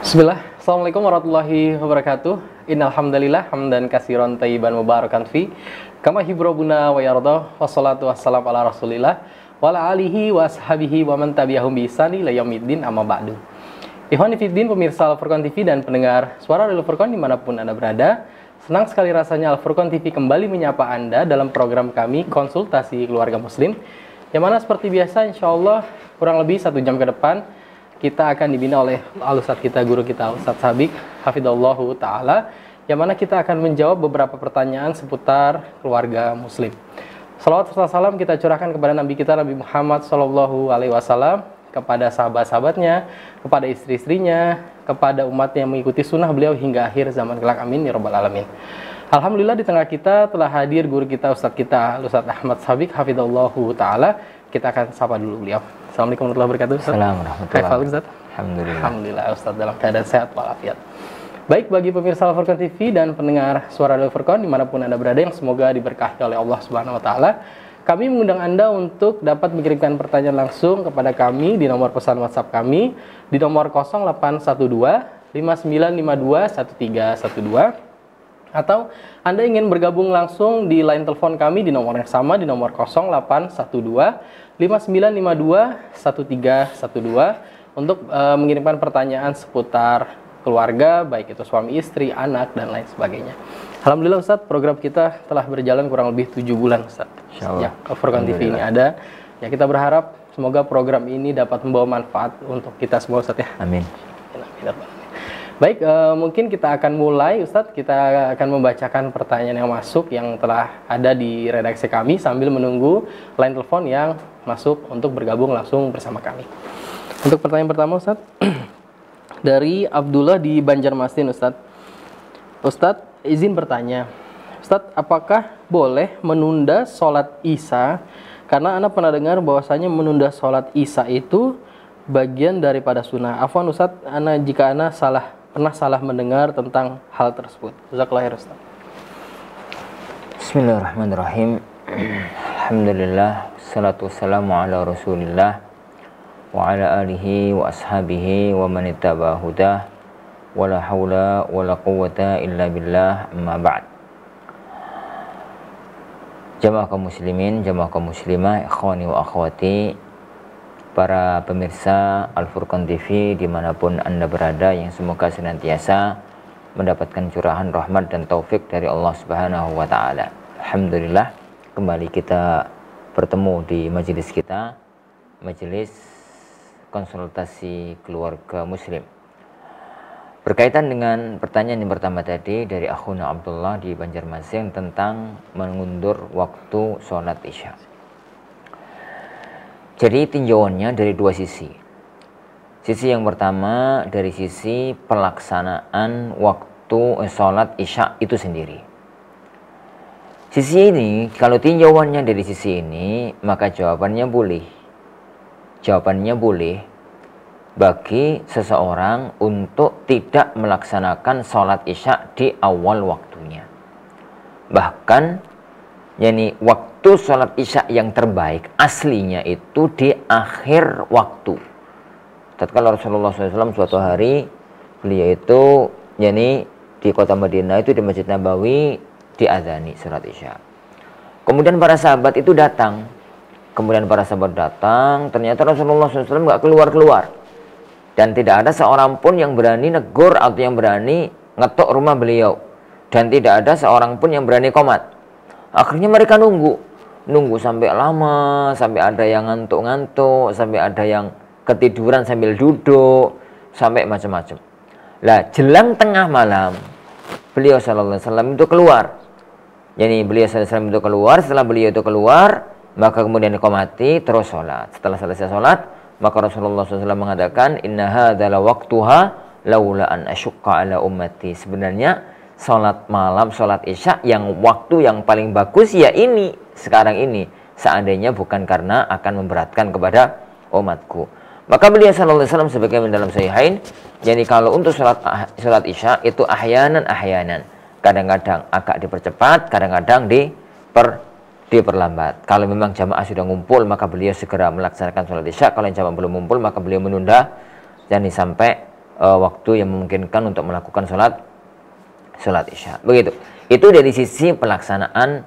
Bismillah, Assalamualaikum warahmatullahi wabarakatuh. Innal hamdalillah hamdan katsiran thayyiban mubarakan fi kama hibrobuna wa yarda wassalatu wassalamu ala Rasulillah wa ala alihi wa ashabihi wa man tabi'ahum bi ihsani ila yaumiddin amma ba'du. Ikhwani fiddin, pemirsa Al-Furqan TV dan pendengar suara Al-Furqan dimanapun Anda berada, senang sekali rasanya Al-Furqan TV kembali menyapa Anda dalam program kami Konsultasi Keluarga Muslim, yang mana seperti biasa insya Allah kurang lebih 1 jam ke depan kita akan dibina oleh Al-Ustadz kita, guru kita Ustadz Sabik Hafidhullahu Ta'ala, yang mana kita akan menjawab beberapa pertanyaan seputar keluarga muslim. Salawat serta salam kita curahkan kepada Nabi kita Nabi Muhammad SAW, kepada sahabat-sahabatnya, kepada istri-istrinya, kepada umat yang mengikuti sunnah beliau hingga akhir zaman kelak, amin ya rabbal alamin. Alhamdulillah di tengah kita telah hadir guru kita Ustadz kita Ustadz Ahmad Sabik Hafidhullahu Ta'ala. Kita akan sapa dulu beliau. Assalamualaikum warahmatullahi wabarakatuh. Assalamualaikum warahmatullahi wabarakatuh. Alhamdulillah. Alhamdulillah Ustadz dalam keadaan sehat walafiat. Baik, bagi pemirsa Al-Furqan TV dan pendengar suara Al-Furqan dimanapun Anda berada, yang semoga diberkahi oleh Allah Subhanahu Wa Taala, kami mengundang Anda untuk dapat mengirimkan pertanyaan langsung kepada kami di nomor pesan WhatsApp kami di nomor 0812 5952 1312. Atau Anda ingin bergabung langsung di line telepon kami di nomor yang sama, di nomor 0812 5952 1312 untuk mengirimkan pertanyaan seputar keluarga, baik itu suami istri, anak, dan lain sebagainya. Alhamdulillah Ustadz, program kita telah berjalan kurang lebih 7 bulan Ustadz. Ya, Al-Furqan TV ini ada. Ya, kita berharap semoga program ini dapat membawa manfaat untuk kita semua Ustadz ya. Amin. Baik, mungkin kita akan mulai Ustadz. Kita akan membacakan pertanyaan yang masuk yang telah ada di redaksi kami sambil menunggu line telepon yang masuk untuk bergabung langsung bersama kami. Untuk pertanyaan pertama Ustadz, dari Abdullah di Banjarmasin Ustadz. Ustadz, izin bertanya. Ustadz, apakah boleh menunda sholat Isya? Karena Anda pernah dengar bahwasanya menunda sholat Isya itu bagian daripada sunnah. Afwan Ustadz, jika Anda pernah salah mendengar tentang hal tersebut. Jazakallahu khairan Ustaz. Bismillahirrahmanirrahim. Alhamdulillah, salatu wassalamu ala Rasulillah wa ala alihi wa ashabihi wa man ittaba hudah wa la haula wa la quwwata illa billah, amma ba'd. Jamaah kaum muslimin, jamaah kaum muslimah, ikhwani wa akhwati, para pemirsa Al-Furqan TV dimanapun Anda berada, yang semoga senantiasa mendapatkan curahan rahmat dan taufik dari Allah Subhanahu Wa Ta'ala. Alhamdulillah, kembali kita bertemu di majelis kita, majelis konsultasi keluarga muslim. Berkaitan dengan pertanyaan yang pertama tadi dari akhuna Abdullah di Banjarmasin tentang mengundur waktu sholat Isya. Jadi tinjauannya dari dua sisi. Sisi yang pertama dari sisi pelaksanaan waktu sholat Isya itu sendiri. Sisi ini, kalau tinjauannya dari sisi ini, maka jawabannya boleh. Jawabannya boleh bagi seseorang untuk tidak melaksanakan sholat Isya di awal waktunya. Bahkan yakni waktu sholat Isya yang terbaik aslinya itu di akhir waktu. Tatkala Rasulullah SAW suatu hari beliau itu yakni di kota Madinah itu di Masjid Nabawi diadzani sholat Isya. Kemudian para sahabat itu datang. Ternyata Rasulullah SAW nggak keluar-keluar. Dan tidak ada seorang pun yang berani negur atau yang berani ngetok rumah beliau. Dan tidak ada seorang pun yang berani komat. Akhirnya mereka nunggu sampai lama, sampai ada yang ngantuk-ngantuk, sampai ada yang ketiduran sambil duduk, sampai macam-macam. Lah, jelang tengah malam, beliau sallallahu alaihi wasallam itu keluar. Beliau sallallahu alaihi wasallam itu keluar. Setelah beliau itu keluar, maka kemudian diqomati terus sholat. Setelah selesai sholat, maka Rasulullah SAW mengatakan, Inna hadza la waqtuha laula an asyqa ala ummati. Sebenarnya sholat malam, sholat Isya yang waktu yang paling bagus ya ini, sekarang ini, seandainya bukan karena akan memberatkan kepada umatku. Maka beliau sallallahu alaihi wasallam sebagaimana dalam Sahihain, jadi kalau untuk sholat Isya itu ahyanan, kadang-kadang agak dipercepat, kadang-kadang diperlambat. Kalau memang jamaah sudah ngumpul, maka beliau segera melaksanakan sholat Isya. Kalau yang jamaah belum ngumpul, maka beliau menunda, jadi sampai waktu yang memungkinkan untuk melakukan sholat isya. Begitu. Itu dari sisi pelaksanaan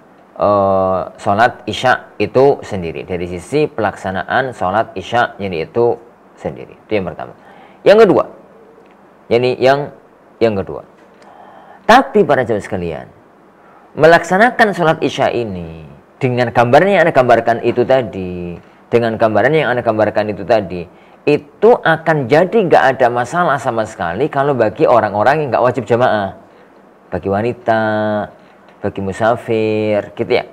sholat isya itu sendiri. Dari sisi pelaksanaan sholat isya jadi itu sendiri. Itu yang pertama. Yang kedua, yang kedua. Tapi para jemaah sekalian, melaksanakan sholat isya ini dengan gambaran yang Anda gambarkan itu tadi, itu akan jadi nggak ada masalah sama sekali kalau bagi orang-orang yang nggak wajib jamaah, bagi wanita, bagi musafir, gitu ya.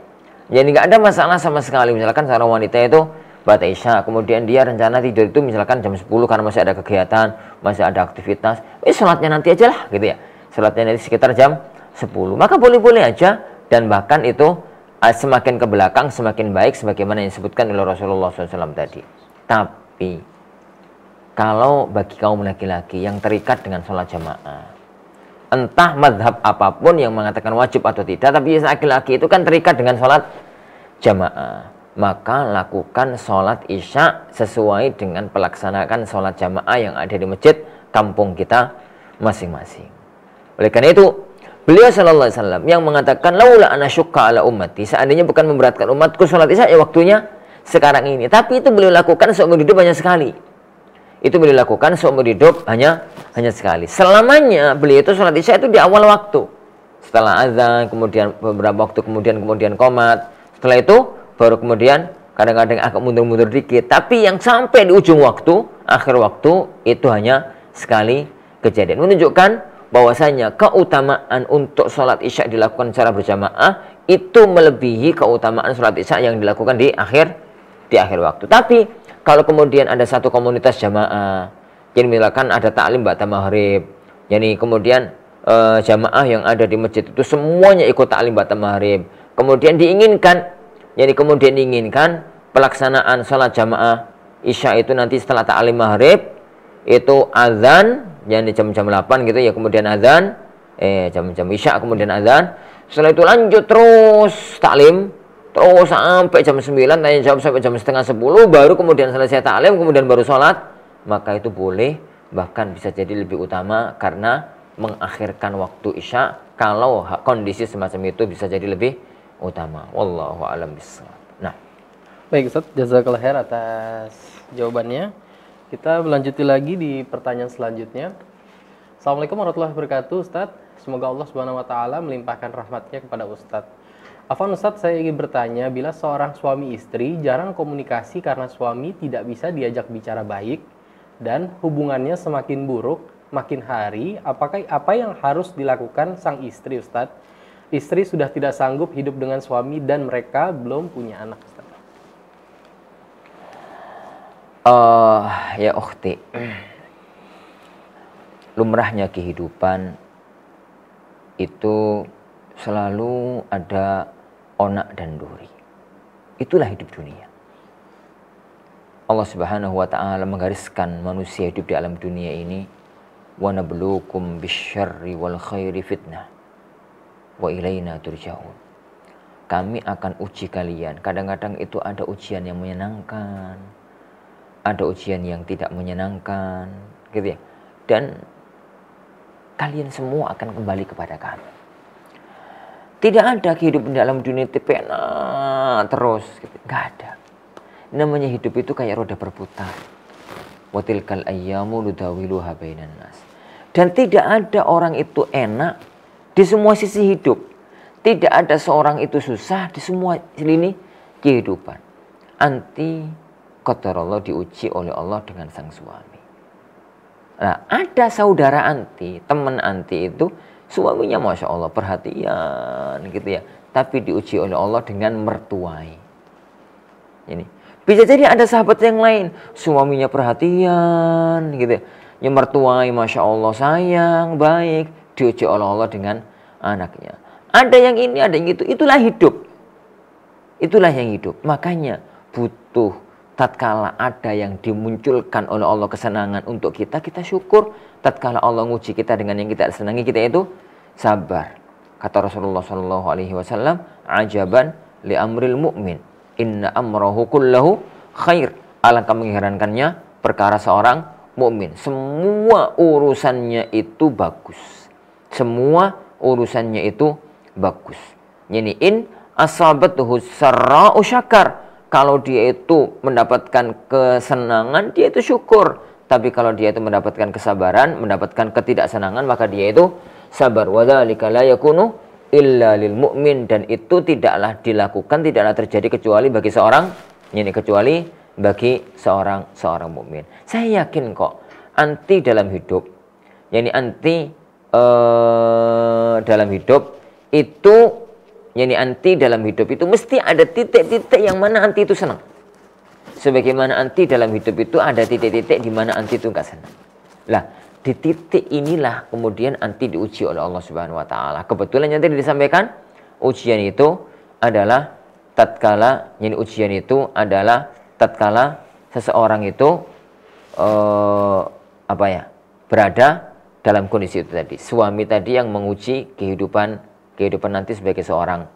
Jadi nggak ada masalah sama sekali. Misalkan seorang wanita itu bata isya, kemudian dia rencana tidur itu misalkan jam 10 karena masih ada kegiatan, masih ada aktivitas, sholatnya nanti aja lah, gitu ya. Sholatnya nanti sekitar jam 10, maka boleh-boleh aja, dan bahkan itu semakin ke belakang semakin baik sebagaimana yang disebutkan oleh Rasulullah SAW tadi. Tapi kalau bagi kaum laki-laki yang terikat dengan sholat jamaah, entah madhab apapun yang mengatakan wajib atau tidak, tapi laki-laki itu kan terikat dengan sholat jamaah, maka lakukan sholat isya sesuai dengan pelaksanakan sholat jamaah yang ada di masjid kampung kita masing-masing. Oleh karena itu, beliau sallallahu alaihi wasallam yang mengatakan laula ana syukka ala ummati, seandainya bukan memberatkan umatku sholat isya ya waktunya sekarang ini. Tapi itu beliau lakukan seumur hidup hanya sekali. Itu beliau lakukan seumur hidup hanya sekali. Selamanya beliau itu sholat isya itu di awal waktu. Setelah azan, kemudian beberapa waktu kemudian qomat. Setelah itu baru kemudian kadang-kadang agak mundur-mundur dikit. Tapi yang sampai di ujung waktu, akhir waktu itu hanya sekali kejadian. Menunjukkan bahwasanya keutamaan untuk sholat isya dilakukan secara berjamaah itu melebihi keutamaan sholat isya yang dilakukan di akhir waktu. Tapi kalau kemudian ada satu komunitas jamaah, jadi misalkan ada taklim ba'da maghrib, jadi kemudian jamaah yang ada di masjid itu semuanya ikut taklim ba'da maghrib, kemudian diinginkan pelaksanaan sholat jamaah isya itu nanti setelah taklim maghrib itu azan, jadi jam-jam 8 gitu ya, kemudian azan, jam-jam isya kemudian azan, setelah itu lanjut terus taklim, terus sampai jam 9, tanya jawab sampai jam setengah 10, baru kemudian selesai taklim, kemudian baru sholat, maka itu boleh, bahkan bisa jadi lebih utama karena mengakhirkan waktu isya. Kalau kondisi semacam itu bisa jadi lebih utama. Wallahu a'lam bishawab. Nah, baik Ustaz, jazakallahu khair atas jawabannya. Kita lanjuti lagi di pertanyaan selanjutnya. Assalamualaikum warahmatullahi wabarakatuh, Ustaz. Semoga Allah Subhanahu wa taala melimpahkan rahmatnya kepada Ustaz. Afwan Ustaz, saya ingin bertanya, bila seorang suami istri jarang komunikasi karena suami tidak bisa diajak bicara baik dan hubungannya semakin buruk makin hari, apakah apa yang harus dilakukan sang istri, Ustaz? Istri sudah tidak sanggup hidup dengan suami dan mereka belum punya anak, Ustaz. Ya ukhti, lumrahnya kehidupan itu selalu ada onak dan duri. Itulah hidup dunia. Allah Subhanahu wa taala menggariskan manusia hidup di alam dunia ini, wa nabluukum bisyarri wal khairi fitnah wa ilaina turja'un. Kami akan uji kalian. Kadang-kadang itu ada ujian yang menyenangkan, ada ujian yang tidak menyenangkan, gitu ya. Dan kalian semua akan kembali kepada kami. Tidak ada kehidupan dalam dunia itu enak terus, gitu. Nggak ada. Namanya hidup itu kayak roda berputar. Wa tilkal ayyamu nudawiluha bainan nas. Dan tidak ada orang itu enak di semua sisi hidup. Tidak ada seorang itu susah di semua lini kehidupan. Anti qadarullah, diuji oleh Allah dengan sang suami. Nah, ada saudara anti, teman anti itu suaminya Masya Allah perhatian gitu ya. Tapi diuji oleh Allah dengan mertuai. Ini bisa jadi ada sahabat yang lain, suaminya perhatian gitu ya. Yang mertuai Masya Allah sayang, baik, diuji oleh Allah dengan anaknya. Ada yang ini, ada yang itu. Itulah hidup. Itulah yang hidup. Makanya butuh tatkala ada yang dimunculkan oleh Allah kesenangan untuk kita, kita syukur. Tatkala Allah nguji kita dengan yang kita senangi, kita itu sabar. Kata Rasulullah SAW, ajaban li amril mu'min, inna amrahu kullahu khair. Alangkah mengherankannya perkara seorang mukmin. Semua urusannya itu bagus. Semua urusannya itu bagus. Yani in asabatuhu sarra'u syakar. Kalau dia itu mendapatkan kesenangan, dia itu syukur. Tapi kalau dia itu mendapatkan kesabaran, mendapatkan ketidaksenangan, maka dia itu sabar. Wa dzalika la yakunu illa lil mu'min. Dan itu tidaklah dilakukan, tidaklah terjadi kecuali bagi seorang, yani kecuali bagi seorang mukmin. Saya yakin kok anti dalam hidup, yani anti dalam hidup itu, yani anti dalam hidup itu mesti ada titik-titik yang mana anti itu senang. Sebagaimana anti dalam hidup itu ada titik-titik di mana anti itu enggak senang. Lah, di titik inilah kemudian anti diuji oleh Allah Subhanahu wa taala. Kebetulan yang tadi disampaikan, ujian itu adalah tatkala, yani ujian itu adalah tatkala seseorang itu berada dalam kondisi itu tadi. Suami tadi yang menguji kehidupan nanti sebagai seorang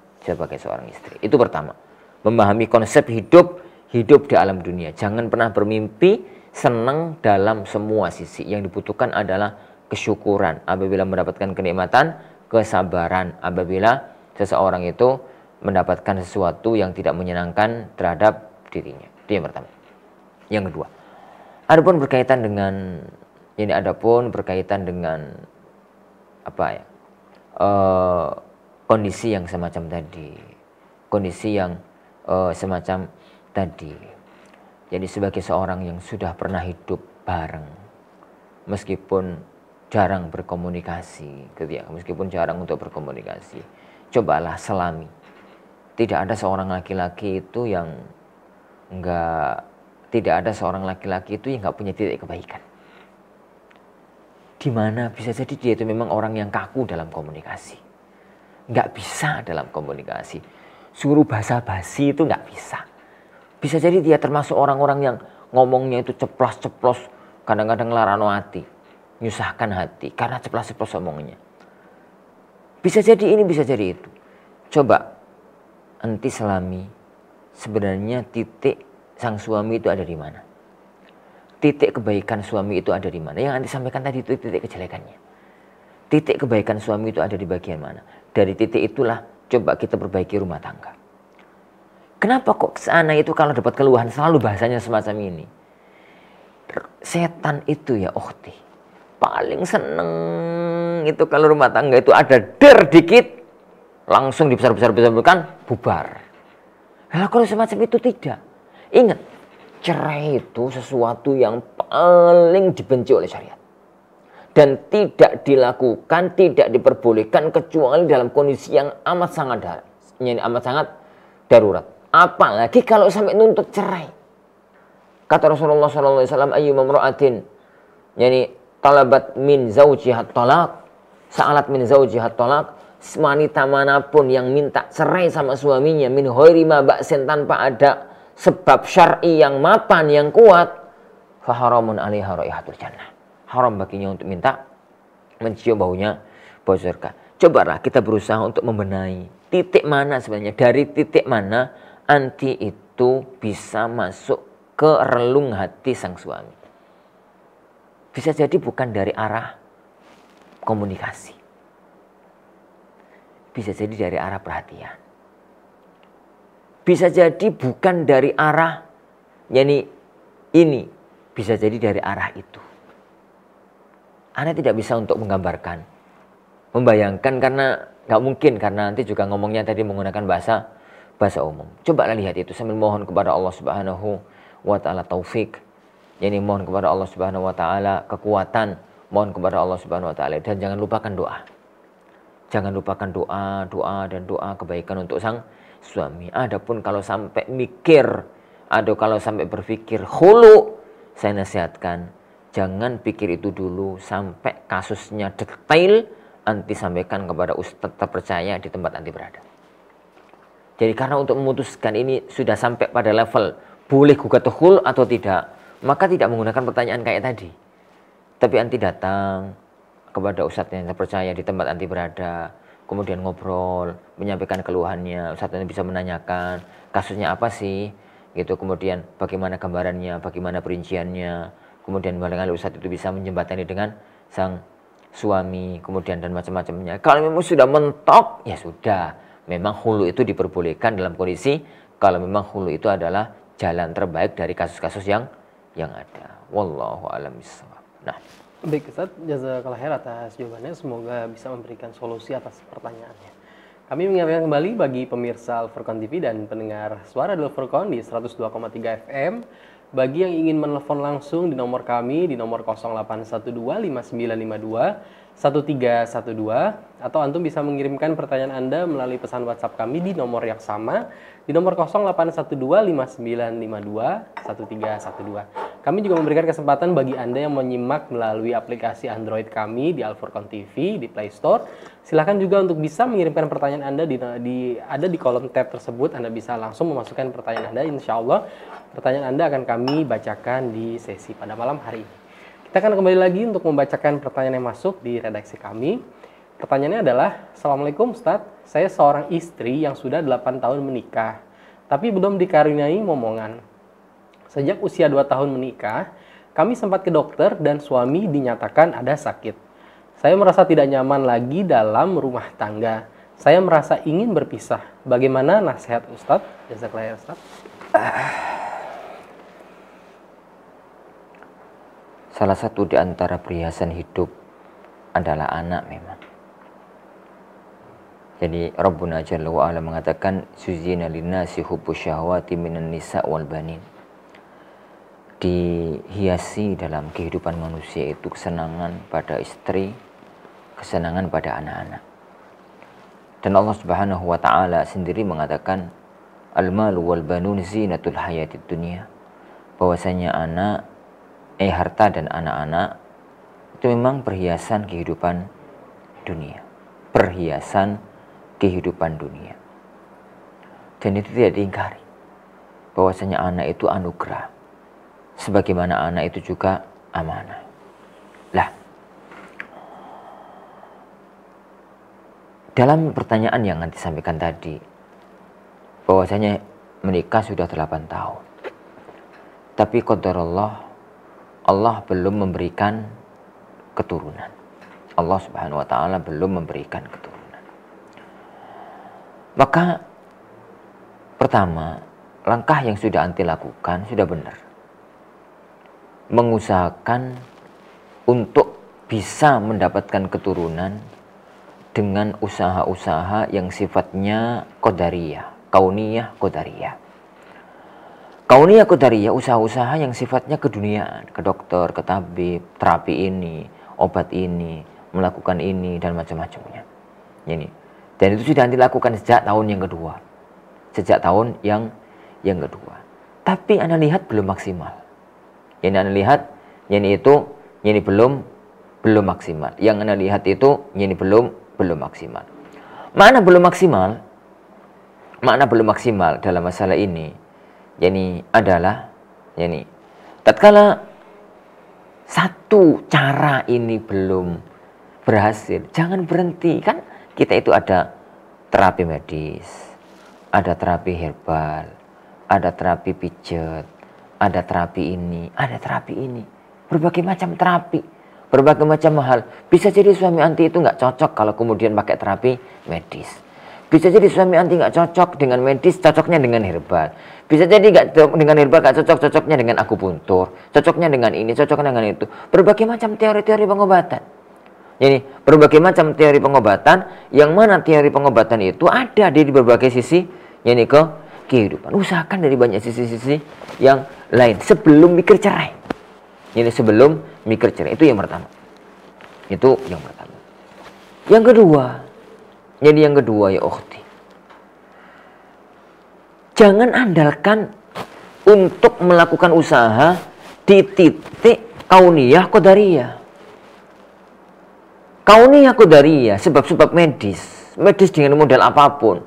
istri. Itu pertama. Memahami konsep hidup di alam dunia. Jangan pernah bermimpi senang dalam semua sisi. Yang dibutuhkan adalah kesyukuran apabila mendapatkan kenikmatan, kesabaran apabila seseorang itu mendapatkan sesuatu yang tidak menyenangkan terhadap dirinya. Itu yang pertama. Yang kedua, adapun berkaitan dengan kondisi yang semacam tadi. Jadi sebagai seorang yang sudah pernah hidup bareng, meskipun jarang berkomunikasi, meskipun jarang untuk berkomunikasi, cobalah selami. Tidak ada seorang laki-laki itu yang nggak punya titik kebaikan. Di mana bisa jadi dia itu memang orang yang kaku dalam komunikasi, nggak bisa dalam komunikasi, suruh basa-basi itu nggak bisa. Bisa jadi dia termasuk orang-orang yang ngomongnya itu ceplos-ceplos, kadang-kadang larano hati, nyusahkan hati karena ceplos-ceplos omongnya. Bisa jadi ini, bisa jadi itu. Coba anti selami, sebenarnya titik sang suami itu ada di mana? Titik kebaikan suami itu ada di mana? Yang anti sampaikan tadi itu titik kejelekannya. Titik kebaikan suami itu ada di bagian mana? Dari titik itulah coba kita perbaiki rumah tangga. Kenapa kok kesana itu kalau dapat keluhan selalu bahasanya semacam ini? Setan itu ya ukhti, paling seneng itu kalau rumah tangga itu ada dikit, langsung dibesar-besarkan, bubar. Nah, kalau semacam itu tidak. Ingat, cerai itu sesuatu yang paling dibenci oleh syariat. Dan tidak dilakukan, tidak diperbolehkan kecuali dalam kondisi yang amat sangat darurat. Apalagi kalau sampai nuntut cerai. Kata Rasulullah SAW, ayyuma imra'atin yani talabat min zawjiha talaq, sa'alat min zawjiha talaq, wanita manapun yang minta cerai sama suaminya min ghairi ma ba'sin, tanpa ada sebab syar'i yang mapan, yang kuat, fa haramun 'alaiha raihatul jannah. Haram baginya untuk minta mencium bau surga. Cobalah kita berusaha untuk membenahi titik mana sebenarnya, dari titik mana anti itu bisa masuk ke relung hati sang suami. Bisa jadi bukan dari arah komunikasi. Bisa jadi dari arah perhatian. Bisa jadi bukan dari arah ini. Bisa jadi dari arah itu. Anda tidak bisa untuk menggambarkan, membayangkan, karena nggak mungkin, karena nanti juga ngomongnya tadi menggunakan bahasa umum. Coba lihat itu sambil mohon kepada Allah Subhanahu wa taala taufik. Yani mohon kepada Allah Subhanahu wa taala kekuatan, mohon kepada Allah Subhanahu wa taala, dan jangan lupakan doa. Jangan lupakan doa kebaikan untuk sang suami. Adapun kalau sampai kalau sampai berpikir khulu, saya nasihatkan jangan pikir itu dulu sampai kasusnya detail, anti sampaikan kepada ustadz terpercaya di tempat anti berada. Jadi karena untuk memutuskan ini sudah sampai pada level boleh gugat khul atau tidak, maka tidak menggunakan pertanyaan kayak tadi. Tapi anti datang kepada ustadz yang terpercaya di tempat anti berada, kemudian ngobrol, menyampaikan keluhannya, ustadz ini bisa menanyakan kasusnya apa sih, gitu. Kemudian bagaimana gambarannya, bagaimana perinciannya, kemudian barangkali ustadz itu bisa menjembatani dengan sang suami, kemudian dan macam-macamnya. Kalau memang sudah mentok, ya sudah. Memang hulu itu diperbolehkan dalam kondisi kalau memang hulu itu adalah jalan terbaik dari kasus-kasus yang ada. Wallahu a'lam bishawab. Nah, baik Ustaz, jazakallah khair atas jawabannya. Semoga bisa memberikan solusi atas pertanyaannya. Kami mengingatkan kembali bagi pemirsa Al-Furqan TV dan pendengar suara Al-Furqan di 102,3 FM. Bagi yang ingin menelpon langsung di nomor kami di nomor 0812-5952-1312 atau antum bisa mengirimkan pertanyaan Anda melalui pesan WhatsApp kami di nomor yang sama di nomor 0812-5952-1312. Kami juga memberikan kesempatan bagi Anda yang menyimak melalui aplikasi Android kami di Al-Furqan TV di Play Store. Silakan juga untuk bisa mengirimkan pertanyaan Anda ada di kolom tab tersebut. Anda bisa langsung memasukkan pertanyaan Anda. Insya Allah pertanyaan Anda akan kami bacakan di sesi pada malam hari ini. Kita akan kembali lagi untuk membacakan pertanyaan yang masuk di redaksi kami. Pertanyaannya adalah, Assalamualaikum Ustadz, saya seorang istri yang sudah 8 tahun menikah, tapi belum dikaruniai momongan. Sejak usia 2 tahun menikah, kami sempat ke dokter dan suami dinyatakan ada sakit. Saya merasa tidak nyaman lagi dalam rumah tangga. Saya merasa ingin berpisah. Bagaimana nasihat Ustadz? Jazakallah Ustadz. Salah satu di antara perhiasan hidup adalah anak memang. Jadi Rabbuna Jalla wa'ala mengatakan, Suzina linnasi hubbus syahwati minan nisa wal banin. Dihiasi dalam kehidupan manusia itu kesenangan pada istri, kesenangan pada anak-anak. Dan Allah Subhanahu wa taala sendiri mengatakan, al-malu wal banun zinatul hayatid dunya. Bahwasanya harta dan anak-anak itu memang perhiasan kehidupan dunia. Perhiasan kehidupan dunia. Dan itu tidak diingkari. Bahwasanya anak itu anugerah. Sebagaimana anak itu juga amanah. Lah, dalam pertanyaan yang nanti sampaikan tadi, bahwasanya menikah sudah 8 tahun. Tapi qadarullah, Allah belum memberikan keturunan. Allah Subhanahu wa taala belum memberikan keturunan. Maka pertama, langkah yang sudah anti lakukan sudah benar. Mengusahakan untuk bisa mendapatkan keturunan dengan usaha-usaha yang sifatnya qadariyah, kauniyah qadariyah. Kauniyah qadariyah, usaha-usaha yang sifatnya keduniaan, ke dokter, ke tabib, terapi ini, obat ini, melakukan ini dan macam-macamnya. Ini. Dan itu sudah dilakukan sejak tahun yang kedua. Sejak tahun yang kedua. Tapi Anda lihat belum maksimal. Yang Anda lihat, ini belum maksimal. Yang Anda lihat itu, ini belum maksimal. Makna belum maksimal dalam masalah ini, adalah, tatkala satu cara ini belum berhasil, jangan berhenti. Kan kita itu ada terapi medis, ada terapi herbal, ada terapi pijat, ada terapi ini, ada terapi ini. Berbagai macam terapi, berbagai macam hal. Bisa jadi suami anti itu nggak cocok kalau kemudian pakai terapi medis. Bisa jadi suami anti nggak cocok dengan medis, cocoknya dengan herbal. Bisa jadi nggak dengan herbal nggak cocok, cocoknya dengan akupuntur, cocoknya dengan ini, cocoknya dengan itu. Berbagai macam teori-teori pengobatan. Jadi berbagai macam teori pengobatan, yang mana teori pengobatan itu ada di berbagai sisi, kehidupan. Usahakan dari banyak sisi-sisi yang lain sebelum mikir cerai. Jadi sebelum mikir cerai, itu yang pertama. Itu yang pertama. Yang kedua ya ukhti. Jangan andalkan untuk melakukan usaha di titik kauniyah qadariyah. Kauniyah qadariyah, sebab-sebab medis dengan modal apapun.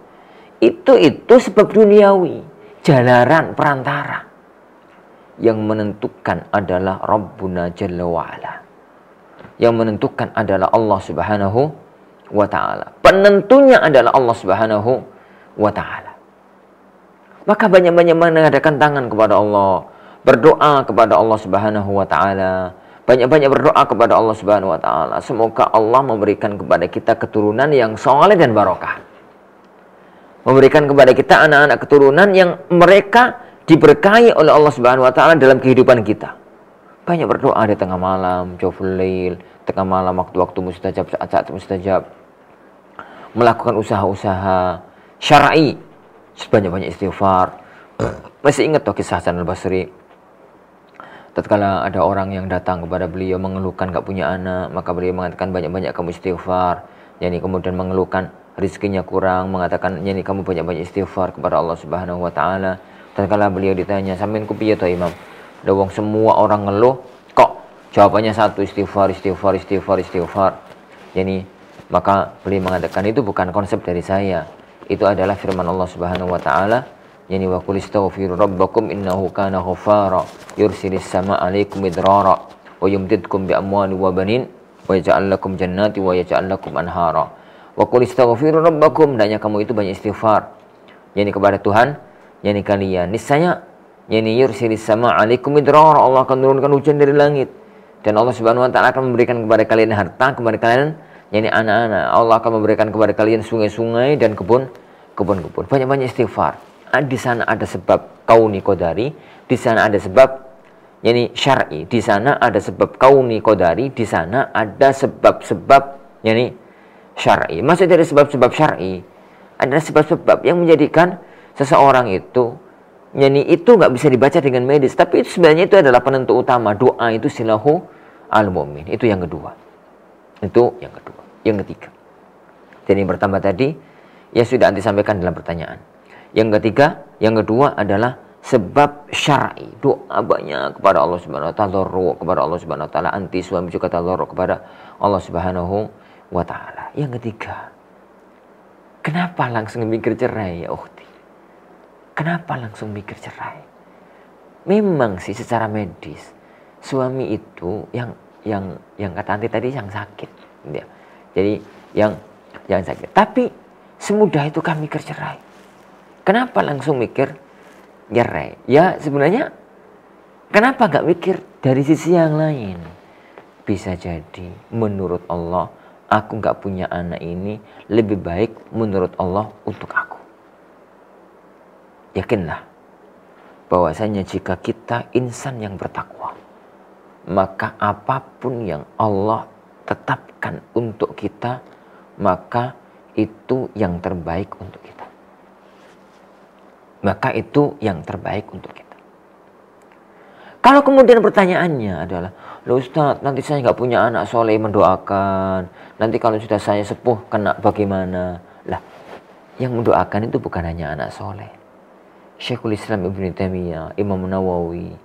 Itu sebab duniawi, jalaran perantara. Yang menentukan adalah Rabbuna Jalla wa'ala. Yang menentukan adalah Allah Subhanahu wa ta'ala. Penentunya adalah Allah Subhanahu wa ta'ala. Maka banyak-banyak mengadakan tangan kepada Allah. berdoa kepada Allah Subhanahu wa taala. Banyak-banyak berdoa kepada Allah Subhanahu wa taala. Semoga Allah memberikan kepada kita keturunan yang soleh dan barokah. Memberikan kepada kita anak-anak keturunan yang mereka diberkahi oleh Allah Subhanahu wa taala dalam kehidupan kita. Banyak berdoa di tengah malam, jawful lail, tengah malam waktu-waktu mustajab, saat-saat mustajab. Melakukan usaha-usaha syar'i, sebanyak-banyak istighfar. Masih ingat toh kisah Hasan al-Basri? Tatkala ada orang yang datang kepada beliau mengeluhkan gak punya anak, maka beliau mengatakan banyak-banyak kamu istighfar. Yani kemudian mengeluhkan rizkinya kurang, mengatakan yani kamu banyak-banyak istighfar kepada Allah Subhanahu wa taala. Tatkala beliau ditanya, "Sampeyan ku piye to, Imam? Ada wong semua orang ngeluh, kok jawabannya satu, istighfar, istighfar, istighfar, istighfar." Yani maka beliau mengatakan itu bukan konsep dari saya. Itu adalah firman Allah Subhanahu wa taala. Yani wa qul istaghfiru rabbakum innahu kana ghaffara yursilis samaa 'alaikum midrara wa yumdidkum bi amwalin wa banin wa yaj'al lakum jannati wa yaj'al lakum anhara. Wa qul istaghfiru rabbakum, hendaknya kamu itu banyak istighfar. Yani kepada Tuhan, yani kalian niscaya yani yursilis samaa 'alaikum midrara, Allah akan turunkan hujan dari langit. Dan Allah Subhanahu wa taala akan memberikan kepada kalian harta, kepada kalian yani anak-anak. Allah akan memberikan kepada kalian sungai-sungai dan kebun-kebun. Banyak-banyak istighfar. Di sana ada sebab kauni qadari, di sana ada sebab yani syar'i, di sana ada sebab kauni qadari, di sana ada sebab-sebab yani syar'i. Maksud dari sebab-sebab syar'i adalah sebab-sebab yang menjadikan seseorang itu yani itu nggak bisa dibaca dengan medis, tapi itu sebenarnya itu adalah penentu utama. Doa itu silahu al-mu'min. Itu yang kedua. Itu yang kedua. Yang ketiga. Jadi yang pertama tadi ya sudah anti sampaikan dalam pertanyaan. Yang ketiga, yang kedua adalah sebab syar'i. Doa banyak kepada Allah Subhanahu wa taala, kepada Allah Subhanahu wa taala, anti suami juga tadarruk kepada Allah Subhanahu wa taala. Yang ketiga, kenapa langsung mikir cerai ya ukhti? Kenapa langsung mikir cerai? Memang sih secara medis suami itu yang kata anti tadi yang sakit, ya. Jadi yang sakit. Tapi semudah itu kan mikir cerai. Kenapa langsung mikir cerai? Ya sebenarnya kenapa nggak mikir dari sisi yang lain? Bisa jadi menurut Allah aku nggak punya anak ini lebih baik menurut Allah untuk aku. Yakinlah bahwasanya jika kita insan yang bertakwa, maka apapun yang Allah tetapkan untuk kita, maka itu yang terbaik untuk kita. Maka itu yang terbaik untuk kita. Kalau kemudian pertanyaannya adalah, loh Ustaz, nanti saya nggak punya anak soleh mendoakan, nanti kalau sudah saya sepuh kena bagaimana? Lah, yang mendoakan itu bukan hanya anak soleh. Syekhul Islam Ibnu Taimiyah, Imam Nawawi,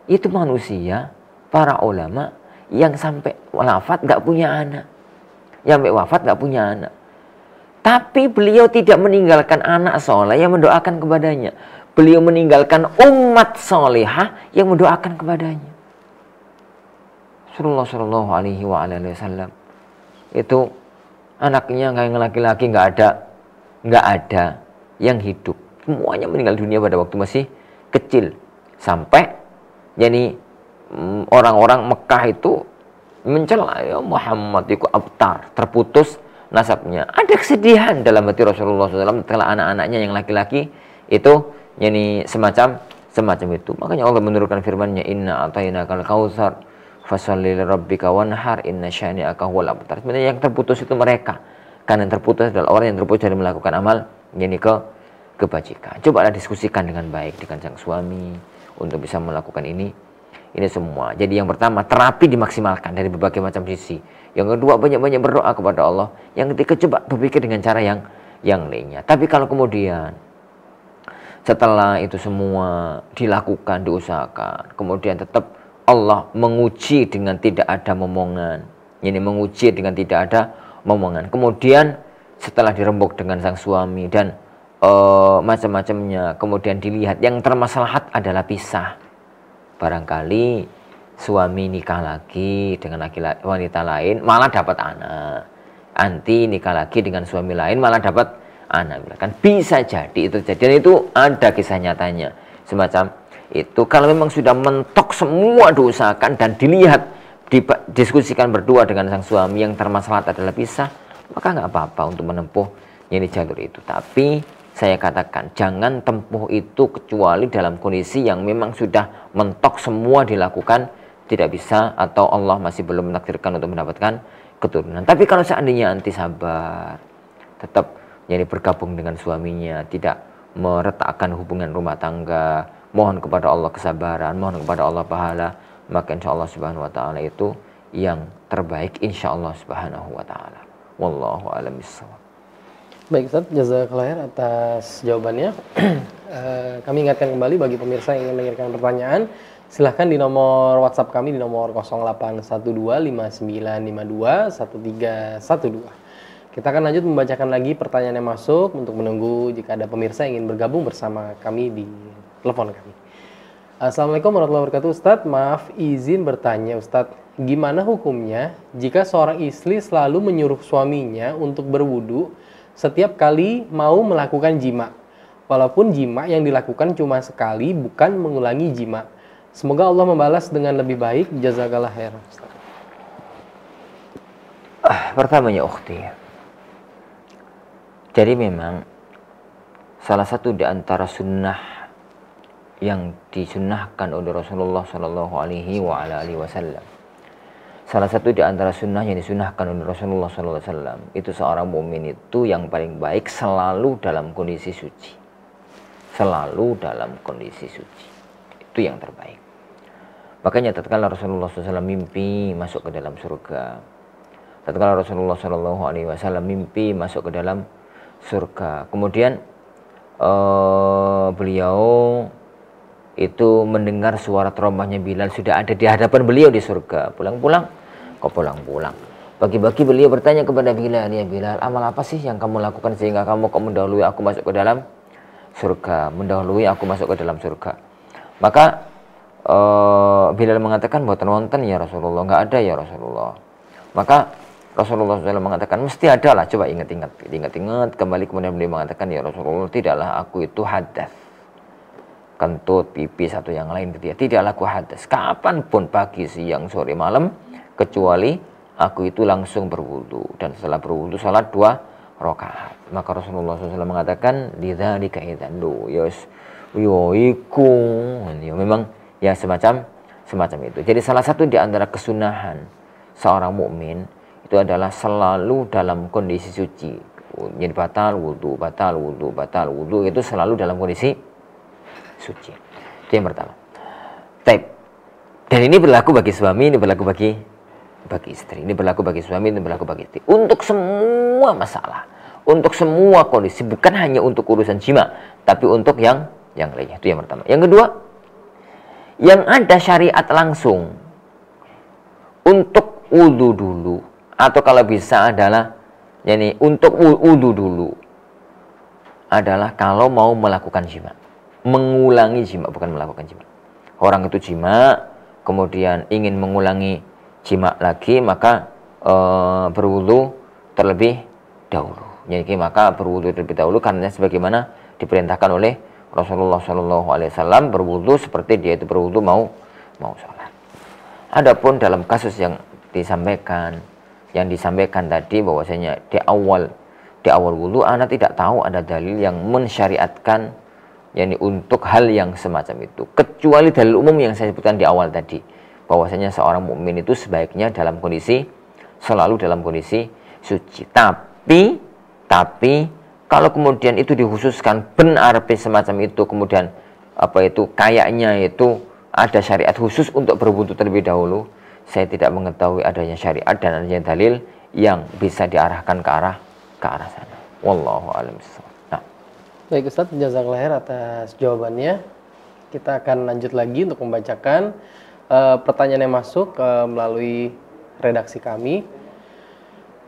itu manusia, para ulama yang sampai wafat nggak punya anak, yang sampai wafat nggak punya anak. Tapi beliau tidak meninggalkan anak soleh yang mendoakan kepadanya. Beliau meninggalkan umat solehah yang mendoakan kepadanya. Rasulullah Shallallahu Alaihi Wasallam itu anaknya yang laki-laki nggak ada yang hidup. Semuanya meninggal dunia pada waktu masih kecil. Sampai jadi orang-orang Mekah itu mencela, ya Muhammad itu abtar, terputus nasabnya. Ada kesedihan dalam hati Rasulullah SAW setelah anak-anaknya yang laki-laki itu yani semacam itu. Makanya Allah menurunkan firman-Nya, Inna atainakal kautsar fasholli lirabbika wanhar inna syani'aka huwal abtar. Sebenarnya yang terputus itu mereka. Karena yang terputus adalah orang yang terputus dari melakukan amal yani kebajikan. Cobalah diskusikan dengan baik dengan sang suami untuk bisa melakukan ini semua. Jadi yang pertama, terapi dimaksimalkan dari berbagai macam sisi. Yang kedua, banyak-banyak berdoa kepada Allah. Yang ketiga, coba berpikir dengan cara yang lainnya. Tapi kalau kemudian setelah itu semua dilakukan, diusahakan, kemudian tetap Allah menguji dengan tidak ada momongan. Ini menguji dengan tidak ada momongan. Kemudian setelah dirembuk dengan sang suami dan macam-macamnya, kemudian dilihat yang termasalahat adalah pisah. Barangkali suami nikah lagi dengan wanita lain malah dapat anak, anti nikah lagi dengan suami lain malah dapat anak, kan bisa jadi itu. Dan itu ada kisah nyatanya semacam itu kalau memang sudah mentok semua diusahakan dan dilihat, didiskusikan berdua dengan sang suami yang termasalah adalah pisah, maka nggak apa-apa untuk menempuh ini jalur itu. Tapi saya katakan jangan tempuh itu kecuali dalam kondisi yang memang sudah mentok semua dilakukan, tidak bisa atau Allah masih belum menakdirkan untuk mendapatkan keturunan. Tapi kalau seandainya anti sabar, tetap jadi bergabung dengan suaminya, tidak meretakkan hubungan rumah tangga, mohon kepada Allah kesabaran, mohon kepada Allah pahala, maka insya Allah subhanahu wa ta'ala itu yang terbaik insya Allah subhanahu wa ta'ala. Wallahu a'lam bishawab. Baik Ustaz, jazakallahu khair atas jawabannya. Kami ingatkan kembali bagi pemirsa yang ingin mengirimkan pertanyaan, silahkan di nomor WhatsApp kami di nomor 081259521312. Kita akan lanjut membacakan lagi pertanyaan yang masuk untuk menunggu jika ada pemirsa yang ingin bergabung bersama kami di telepon kami. Assalamualaikum warahmatullahi wabarakatuh. Ustadz, maaf izin bertanya Ustadz, gimana hukumnya jika seorang istri selalu menyuruh suaminya untuk berwudu setiap kali mau melakukan jima, walaupun jima yang dilakukan cuma sekali, bukan mengulangi jima. Semoga Allah membalas dengan lebih baik. Jazakallah khair. Pertama ya ukhti, jadi memang salah satu di antara sunnah yang disunnahkan oleh Rasulullah Shallallahu Alaihi Wasallam, salah satu di antara sunnah yang disunnahkan oleh Rasulullah Shallallahu Alaihi Wasallam itu seorang mukmin itu yang paling baik selalu dalam kondisi suci, selalu dalam kondisi suci, itu yang terbaik. Makanya tatkala Rasulullah SAW mimpi masuk ke dalam surga, tatkala Rasulullah Shallallahu Alaihi Wasallam mimpi masuk ke dalam surga, kemudian beliau itu mendengar suara terompahnya Bilal sudah ada di hadapan beliau di surga. Pulang-pulang, kok pulang-pulang? Pagi-pagi beliau bertanya kepada Bilal, ya Bilal, amal apa sih yang kamu lakukan sehingga kamu kok mendahului aku masuk ke dalam surga, mendahului aku masuk ke dalam surga? Maka Bilal mengatakan, buatan wonten ya Rasulullah, nggak ada ya Rasulullah. Maka Rasulullah SAW mengatakan, mesti ada lah, coba ingat-ingat kembali. Kemudian beliau mengatakan, ya Rasulullah, tidaklah aku itu hadas, kentut, pipis atau yang lain gitu ya, tidaklah aku hadas kapanpun, pagi, siang, sore, malam, kecuali aku itu langsung berwudu, dan setelah berwudu salat 2 rakaat. Maka Rasulullah SAW mengatakan, lidzalika idzan lu yos yoiku, memang ya semacam itu. Jadi salah satu di antara kesunahan seorang mukmin itu adalah selalu dalam kondisi suci. Jadi batal wudu itu selalu dalam kondisi suci. Itu yang pertama. Dan ini berlaku bagi suami, ini berlaku bagi istri. Ini berlaku bagi suami, ini berlaku bagi istri. Untuk semua masalah, untuk semua kondisi, bukan hanya untuk urusan jima, tapi untuk yang lainnya. Itu yang pertama. Yang kedua, yang ada syariat langsung untuk wudu dulu, atau kalau bisa adalah untuk wudu dulu adalah kalau mau melakukan jima, mengulangi jima, bukan melakukan jima. Orang itu jima, kemudian ingin mengulangi jima lagi, maka berwudu terlebih dahulu. Jadi maka berwudu terlebih dahulu karena sebagaimana diperintahkan oleh Rasulullah SAW, berwudu seperti dia itu berwudu mau sholat. Adapun dalam kasus yang disampaikan tadi bahwasanya di awal wudu, anak tidak tahu ada dalil yang mensyariatkan untuk hal yang semacam itu, kecuali dalil umum yang saya sebutkan di awal tadi, bahwasanya seorang mukmin itu sebaiknya selalu dalam kondisi suci. Tapi kalau kemudian itu dikhususkan benar semacam itu, kemudian kayaknya itu ada syariat khusus untuk berwudu terlebih dahulu, saya tidak mengetahui adanya syariat dan adanya dalil yang bisa diarahkan ke arah sana. Wallahu a'lam bishawab. Nah. Baik Ustaz, jazakallahu khair atas jawabannya. Kita akan lanjut lagi untuk membacakan pertanyaan yang masuk melalui redaksi kami.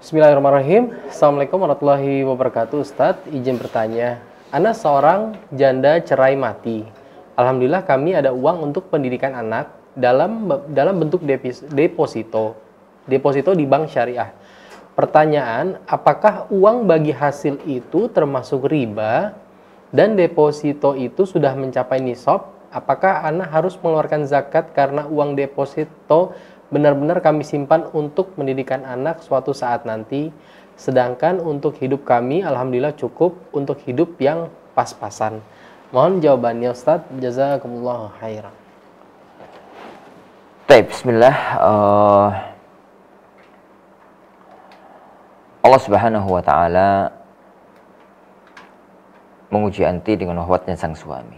Bismillahirrahmanirrahim. Assalamualaikum warahmatullahi wabarakatuh. Ustadz, izin bertanya. Ana seorang janda cerai mati. Alhamdulillah kami ada uang untuk pendidikan anak dalam bentuk deposito di bank syariah. Pertanyaan, apakah uang bagi hasil itu termasuk riba dan deposito itu sudah mencapai nisab apakah anak harus mengeluarkan zakat karena uang deposito benar-benar kami simpan untuk mendidikan anak suatu saat nanti, sedangkan untuk hidup kami alhamdulillah cukup untuk hidup yang pas-pasan. Mohon jawabannya Ustadz. Jazakumullah khairan. Baik, bismillah. Allah Subhanahu wa taala menguji anti dengan wafatnya sang suami.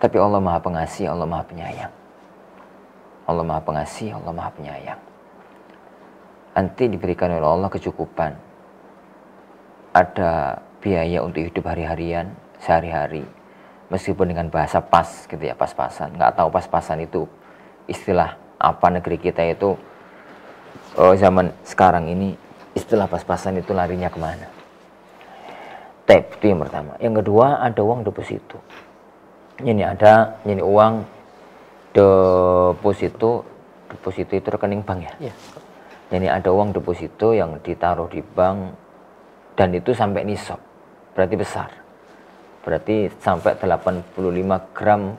Tapi Allah Maha Pengasih, Allah Maha Penyayang. Allah Maha Pengasih, Allah Maha Penyayang. Anti diberikan oleh Allah kecukupan. Ada biaya untuk hidup hari-harian, sehari-hari. Meskipun dengan bahasa pas gitu ya, pas-pasan. Nggak tahu pas-pasan itu istilah apa negeri kita itu zaman sekarang ini, istilah pas-pasan itu larinya kemana? Itu yang pertama. Yang kedua, ada uang deposito. Ini uang deposito itu rekening bank ya. Jadi ada uang deposito yang ditaruh di bank dan itu sampai nisab. Berarti besar. Berarti sampai 85 gram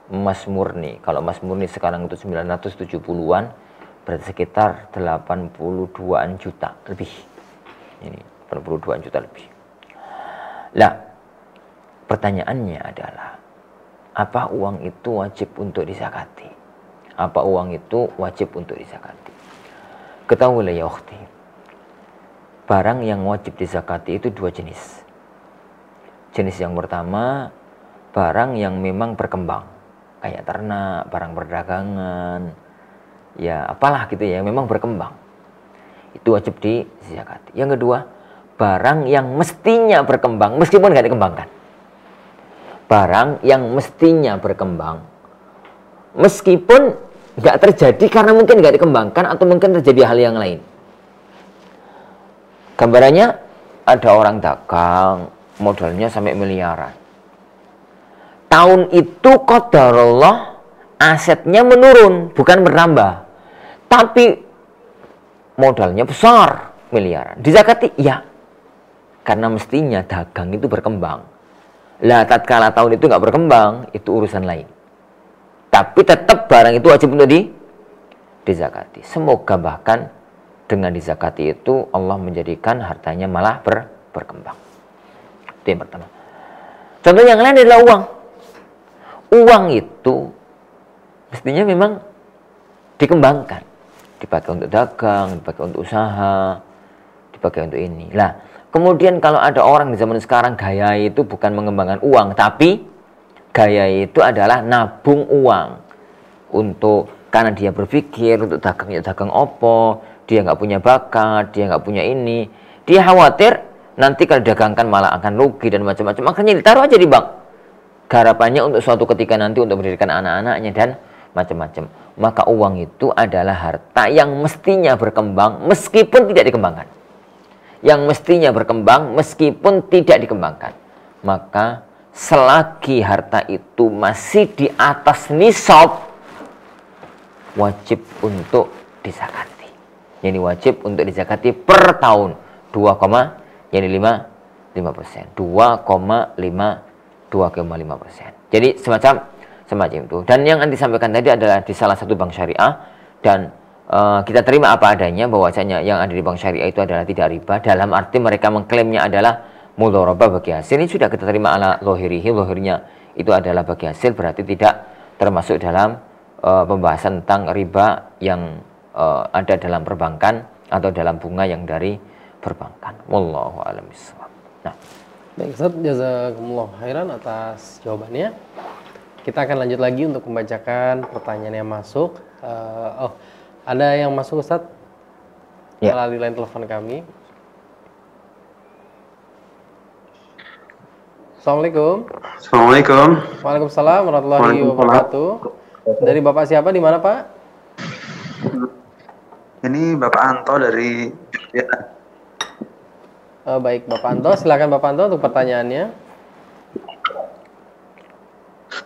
emas murni. Kalau emas murni sekarang itu 970-an, berarti sekitar 82-an juta lebih. Ini 82-an juta lebih. Nah, pertanyaannya adalah, apa uang itu wajib untuk dizakati? Apa uang itu wajib untuk dizakati? Ketahuilah ya ukhti, barang yang wajib dizakati itu dua jenis. Jenis yang pertama, barang yang memang berkembang, kayak ternak, barang perdagangan, ya apalah gitu ya, memang berkembang. Itu wajib dizakati. Yang kedua, barang yang mestinya berkembang meskipun nggak dikembangkan. Barang yang mestinya berkembang meskipun nggak terjadi karena mungkin nggak dikembangkan atau mungkin terjadi hal yang lain. Gambarannya, ada orang dagang modalnya sampai miliaran. Tahun itu qadarullah asetnya menurun, bukan bertambah, tapi modalnya besar, miliaran. Dizakati? Ya, karena mestinya dagang itu berkembang. Lah, tatkala tahun itu nggak berkembang, itu urusan lain. Tapi tetap barang itu wajib untuk dizakati. Semoga bahkan dengan dizakati itu Allah menjadikan hartanya malah berkembang. Itu yang pertama. Contoh yang lain adalah uang. Uang itu mestinya memang dikembangkan. Dipakai untuk dagang, dipakai untuk usaha, dipakai untuk ini. Lah, kemudian kalau ada orang di zaman sekarang gaya itu bukan mengembangkan uang, tapi gaya itu adalah nabung uang untuk, karena dia berpikir untuk dagang opo, dia nggak punya bakat, dia nggak punya ini, dia khawatir nanti kalau dagangkan malah akan rugi dan macam-macam, makanya ditaruh aja di bank. Garapannya untuk suatu ketika nanti untuk mendirikan anak-anaknya dan macam-macam. Maka uang itu adalah harta yang mestinya berkembang meskipun tidak dikembangkan. Yang mestinya berkembang meskipun tidak dikembangkan. Maka selagi harta itu masih di atas nisab, wajib untuk dizakati. Jadi wajib untuk dizakati per tahun 2,5%. 2,5%. Jadi semacam itu. Dan yang Anda sampaikan tadi adalah di salah satu bank syariah, dan kita terima apa adanya bahwasanya yang ada di bank syariah itu adalah tidak riba, dalam arti mereka mengklaimnya adalah mudharabah bagi hasil. Ini sudah kita terima ala lohirihi, lohirnya itu adalah bagi hasil, berarti tidak termasuk dalam pembahasan tentang riba yang ada dalam perbankan atau dalam bunga yang dari perbankan. Wallahu a'lam bishawab. Nah, baik Ustaz, jazakumullah khairan atas jawabannya. Kita akan lanjut lagi untuk membacakan pertanyaan yang masuk. Ada yang masuk Ustaz? Ya. Melalui line telepon kami. Assalamualaikum. Assalamualaikum. Waalaikumsalam warahmatullahi wabarakatuh. Dari Bapak siapa, di mana Pak? Ini Bapak Anto dari Jogja. Baik Bapak Anto, silakan Bapak Anto untuk pertanyaannya.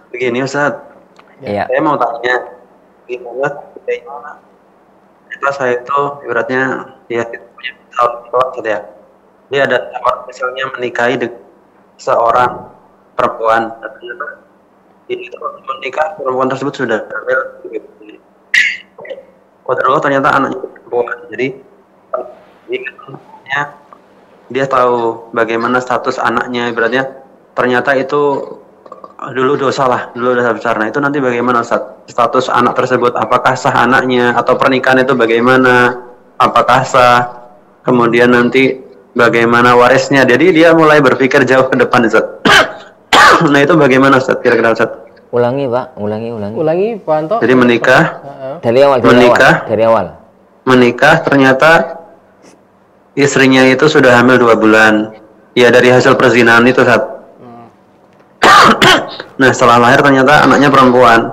Begini Ustaz, iya. saya mau tanya, gimana kita saya itu ibaratnya dia punya tahun gitu ya. Dia ada orang misalnya menikahi seorang perempuan, Ini menikah perempuan tersebut sudah hamil. Qadarullah ternyata anaknya perempuan. Jadi dia tahu bagaimana status anaknya, ibaratnya ternyata itu dulu dosa lah, dulu dosa besar. Nah itu nanti bagaimana Ustaz? Status anak tersebut, apakah sah anaknya atau pernikahan itu bagaimana? Apakah sah? Kemudian nanti bagaimana warisnya? Jadi dia mulai berpikir jauh ke depan Ustaz. Nah itu bagaimana Ustaz? Kira-kira Ustaz? Ulangi Pak, ulangi. Ulangi Pak Anto. Jadi menikah, Dari awal, dari awal. menikah ternyata istrinya itu sudah hamil 2 bulan. Ya dari hasil perzinahan itu Ustaz. Nah setelah lahir ternyata anaknya perempuan.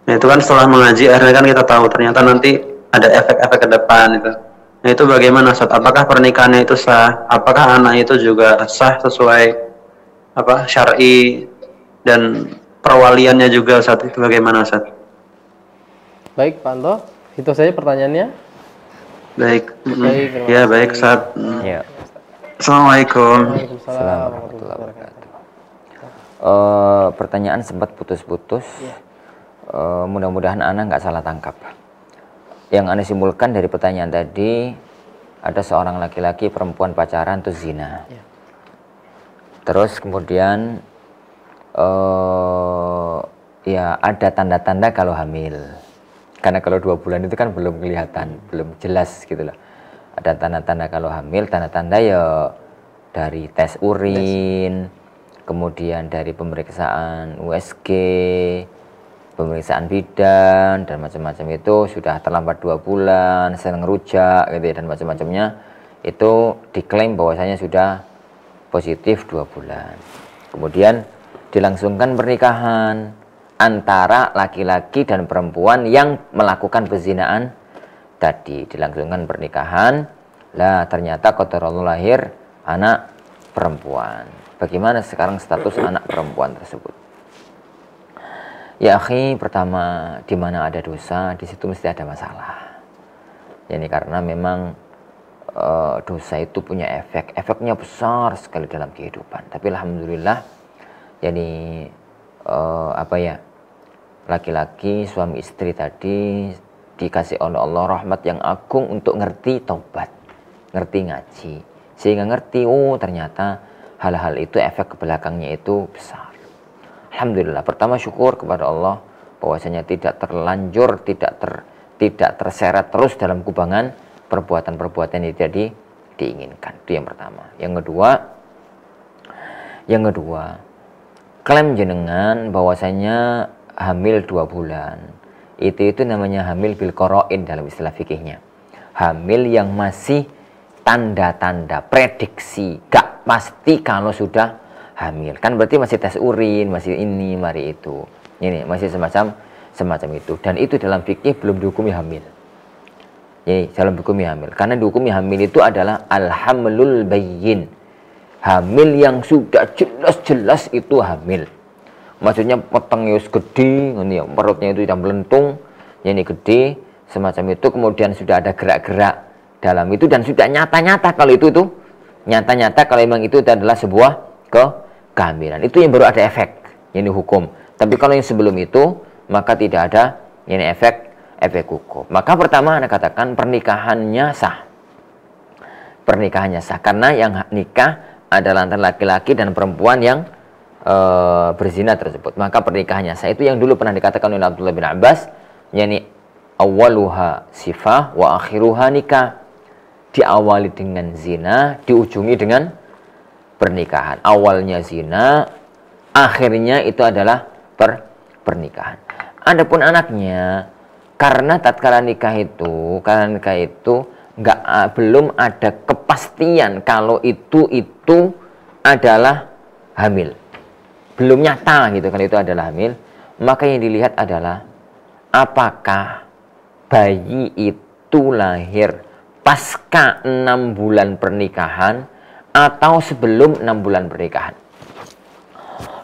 Nah itu kan setelah mengaji akhirnya kan kita tahu ternyata nanti ada efek-efek ke depan itu. Nah itu bagaimana Ustaz? Apakah pernikahannya itu sah? Apakah anak itu juga sah sesuai apa syar'i dan perwaliannya juga Ustaz? Itu bagaimana Ustaz? Baik Pak Anto, itu saja pertanyaannya. Baik. Baik, terima Ya kasih. baik Ustaz. Ya. Assalamualaikum. Waalaikumsalam warahmatullahi wabarakatuh. Pertanyaan sempat putus-putus. Mudah-mudahan Ana nggak salah tangkap. Yang Ana simpulkan dari pertanyaan tadi, ada seorang laki-laki perempuan pacaran terus zina. Ya. Terus kemudian ya ada tanda-tanda kalau hamil. Karena kalau 2 bulan itu kan belum kelihatan, belum jelas gitu loh. Ada tanda-tanda kalau hamil, tanda-tanda ya dari tes urin, kemudian dari pemeriksaan USG, pemeriksaan bidan dan macam-macam itu sudah terlambat 2 bulan, sering rujak gitu ya, dan macam-macamnya itu diklaim bahwasanya sudah positif 2 bulan. Kemudian dilangsungkan pernikahan antara laki-laki dan perempuan yang melakukan perzinaan tadi. Dilangsungkan pernikahan, lah ternyata qadarullah lahir anak perempuan. Bagaimana sekarang status anak perempuan tersebut? Ya akhi, pertama, di mana ada dosa, di situ mesti ada masalah. Ini karena memang dosa itu punya efeknya besar sekali dalam kehidupan. Tapi alhamdulillah, laki-laki suami istri tadi dikasih oleh Allah rahmat yang agung untuk ngerti taubat, ngerti ngaji, sehingga ngerti ternyata hal-hal itu efek ke belakangnya itu besar. Alhamdulillah, pertama syukur kepada Allah bahwasanya tidak terlanjur, tidak terseret terus dalam kubangan perbuatan-perbuatan yang tidak diinginkan. Itu yang pertama. Yang kedua, klaim jenengan bahwasanya hamil 2 bulan. Itu namanya hamil bil qarain dalam istilah fikihnya. Hamil yang masih tanda-tanda prediksi, gak pasti kalau sudah hamil. Kan berarti masih tes urin, masih ini, mari itu. Ini masih semacam itu. Dan itu dalam fikih belum dihukumi hamil. Jadi dalam dihukumi hamil. Karena dihukumi hamil itu adalah al-hamlul bayyin. Hamil yang sudah jelas-jelas itu hamil. Maksudnya petengnya gede, perutnya itu yang melentung, ini gede, semacam itu. Kemudian sudah ada gerak-gerak dalam itu dan sudah nyata-nyata kalau itu nyata-nyata kalau memang itu adalah sebuah kehamilan. Itu yang baru ada efek, ini hukum. Tapi kalau yang sebelum itu maka tidak ada ini efek hukum. Maka pertama Anda katakan pernikahannya sah. Pernikahannya sah karena yang nikah adalah antara laki-laki dan perempuan yang berzina tersebut. Maka pernikahannya sah. Itu yang dulu pernah dikatakan oleh Abdullah bin Abbas, yakni awaluha sifah wa akhiruha nikah. Diawali dengan zina, diujungi dengan pernikahan. Awalnya zina, akhirnya itu adalah pernikahan. Adapun anaknya, karena tatkala nikah itu belum ada kepastian kalau itu adalah hamil. Belum nyata gitu kalau itu adalah hamil, maka yang dilihat adalah apakah bayi itu lahir pasca 6 bulan pernikahan atau sebelum 6 bulan pernikahan.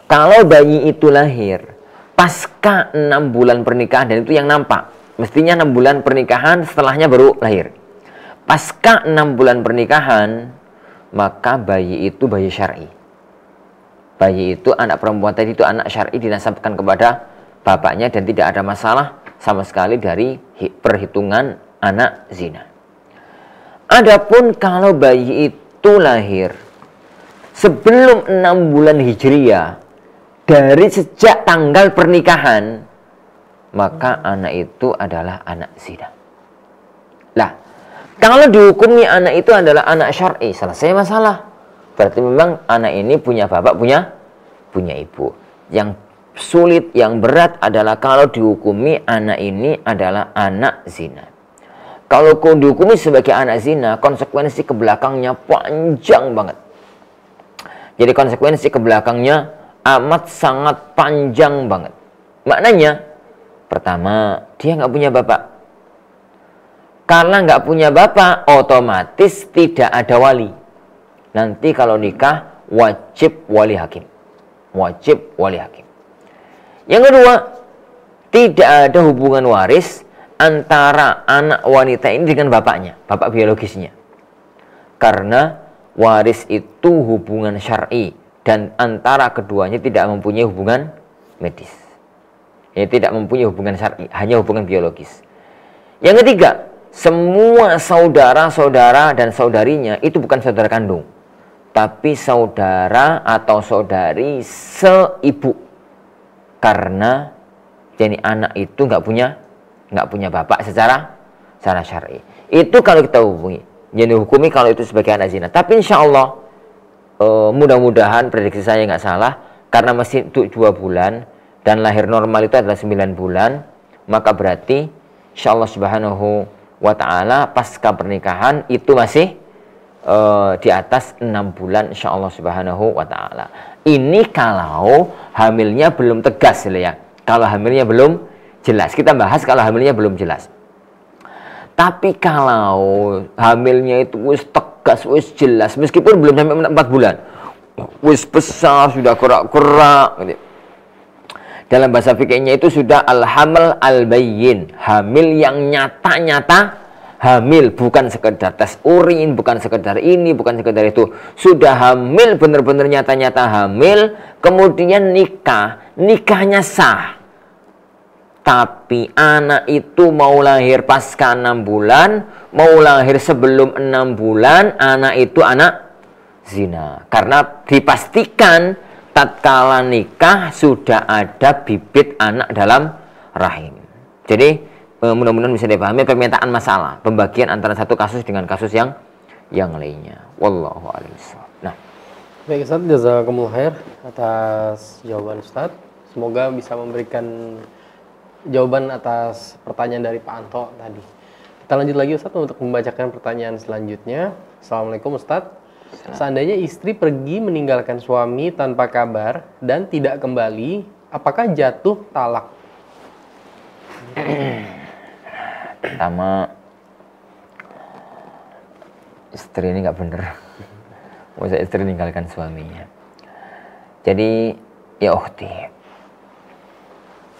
Kalau bayi itu lahir pasca 6 bulan pernikahan, dan itu yang nampak, mestinya 6 bulan pernikahan setelahnya baru lahir. Pasca 6 bulan pernikahan, maka bayi itu bayi syar'i. bayi itu, anak perempuan tadi itu anak syar'i dinasabkan kepada bapaknya dan tidak ada masalah sama sekali dari perhitungan anak zina. Adapun kalau bayi itu lahir sebelum 6 bulan hijriyah dari sejak tanggal pernikahan, maka anak itu adalah anak zina. Lah, kalau dihukumi anak itu adalah anak syar'i, selesai masalah. Berarti memang anak ini punya bapak, punya ibu. Yang sulit, yang berat adalah kalau dihukumi anak ini adalah anak zina. Kalau dihukumi sebagai anak zina, konsekuensi ke belakangnya panjang banget. Jadi konsekuensi ke belakangnya amat sangat panjang banget. Maknanya, pertama, dia nggak punya bapak. Karena nggak punya bapak, otomatis tidak ada wali. Nanti kalau nikah, wajib wali hakim. Wajib wali hakim. Yang kedua, tidak ada hubungan waris antara anak wanita ini dengan bapaknya, bapak biologisnya. Karena waris itu hubungan syar'i dan antara keduanya tidak mempunyai hubungan medis. Ini tidak mempunyai hubungan syar'i, hanya hubungan biologis. Yang ketiga, semua saudara-saudara dan saudarinya itu bukan saudara kandung, tapi saudara atau saudari seibu. Karena jadi anak itu nggak punya bapak secara syar'i. Itu kalau kita hubungi, jadi hukumi kalau itu sebagai anak zina. Tapi insya Allah mudah-mudahan prediksi saya nggak salah, karena masih untuk 2 bulan dan lahir normal itu adalah 9 bulan, maka berarti insya Allah subhanahu wa ta'ala pasca pernikahan itu masih di atas 6 bulan insya Allah subhanahu wa ta'ala. Ini kalau hamilnya belum tegas ya. Kalau hamilnya belum jelas, kita bahas kalau hamilnya belum jelas. Tapi kalau hamilnya itu wis tegas, wis jelas, meskipun belum sampai 4 bulan, wis besar, sudah gerak-gerak gitu. Dalam bahasa fikihnya itu sudah al-haml al-bayyin, hamil yang nyata-nyata hamil, bukan sekedar tes urin, bukan sekedar ini, bukan sekedar itu. Sudah hamil, benar-benar nyata-nyata hamil, kemudian nikahnya sah. Tapi anak itu mau lahir pasca 6 bulan, mau lahir sebelum 6 bulan, anak itu anak zina. Karena dipastikan tatkala nikah sudah ada bibit anak dalam rahim. Jadi mudah-mudahan bisa dipahami pemetaan masalah, pembagian antara satu kasus dengan kasus yang lainnya. Wallahu a'lam. Nah, baik Ustaz, jazakumullah khair atas jawaban Ustaz. Semoga bisa memberikan jawaban atas pertanyaan dari Pak Anto tadi. Kita lanjut lagi Ustaz untuk membacakan pertanyaan selanjutnya. Assalamualaikum Ustaz. Seandainya istri pergi meninggalkan suami tanpa kabar dan tidak kembali, apakah jatuh talak? Pertama, istri ini nggak bener. Masa istri meninggalkan suaminya. Jadi, ya ukhti,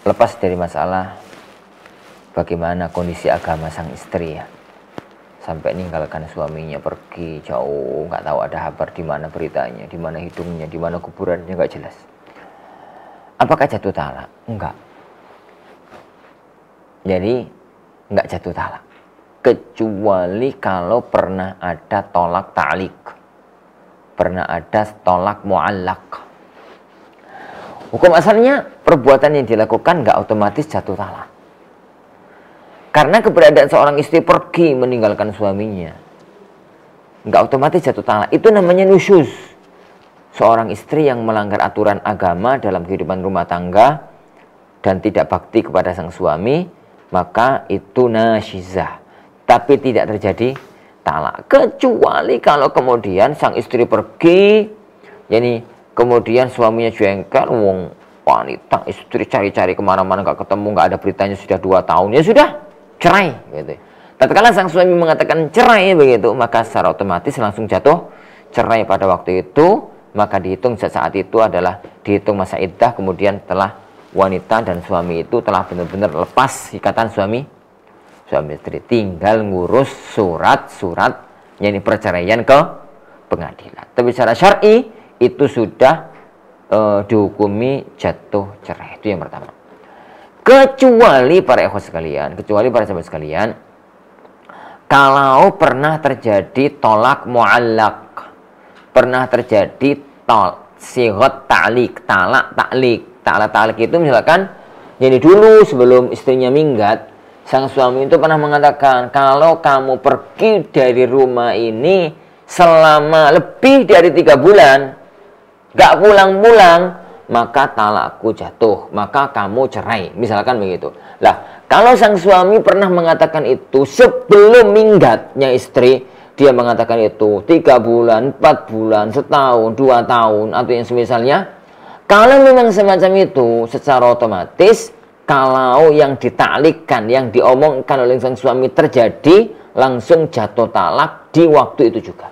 lepas dari masalah bagaimana kondisi agama sang istri ya, sampai ninggalkan suaminya pergi jauh, nggak tahu ada kabar di mana beritanya, di mana hidungnya, di mana kuburannya, nggak jelas. Apakah jatuh talak? Enggak. Jadi nggak jatuh talak, kecuali kalau pernah ada tolak ta'liq, pernah ada tolak mu'allaq. Hukum asalnya perbuatan yang dilakukan nggak otomatis jatuh talak. Karena keberadaan seorang istri pergi meninggalkan suaminya, nggak otomatis jatuh talak. Itu namanya nusyuz. Seorang istri yang melanggar aturan agama dalam kehidupan rumah tangga dan tidak bakti kepada sang suami, maka itu nasyizah. Tapi tidak terjadi talak. Kecuali kalau kemudian sang istri pergi, jadi kemudian suaminya jengkel, wong wanita istri cari-cari kemana-mana nggak ketemu, nggak ada beritanya sudah 2 tahun, ya sudah cerai gitu. Tatkala sang suami mengatakan cerai begitu, maka secara otomatis langsung jatuh cerai pada waktu itu, maka dihitung saat itu adalah dihitung masa iddah, kemudian telah wanita dan suami itu telah benar-benar lepas ikatan suami istri, tinggal ngurus surat-surat yakni perceraian ke pengadilan. Tapi secara syar'i itu sudah dihukumi jatuh cerai. Itu yang pertama. Kecuali para ikhwan sekalian, kecuali para sahabat sekalian, kalau pernah terjadi tolak muallak, pernah terjadi sighat ta'liq, talak ta'liq itu misalkan, jadi dulu sebelum istrinya minggat, sang suami itu pernah mengatakan, kalau kamu pergi dari rumah ini selama lebih dari 3 bulan, gak pulang-pulang, maka talakku jatuh, maka kamu cerai, misalkan begitu. Lah, kalau sang suami pernah mengatakan itu sebelum minggatnya istri, dia mengatakan itu 3 bulan, 4 bulan, setahun, 2 tahun, atau yang semisalnya, kalau memang semacam itu, secara otomatis, kalau yang ditaklikkan, yang diomongkan oleh sang suami terjadi, langsung jatuh talak di waktu itu juga.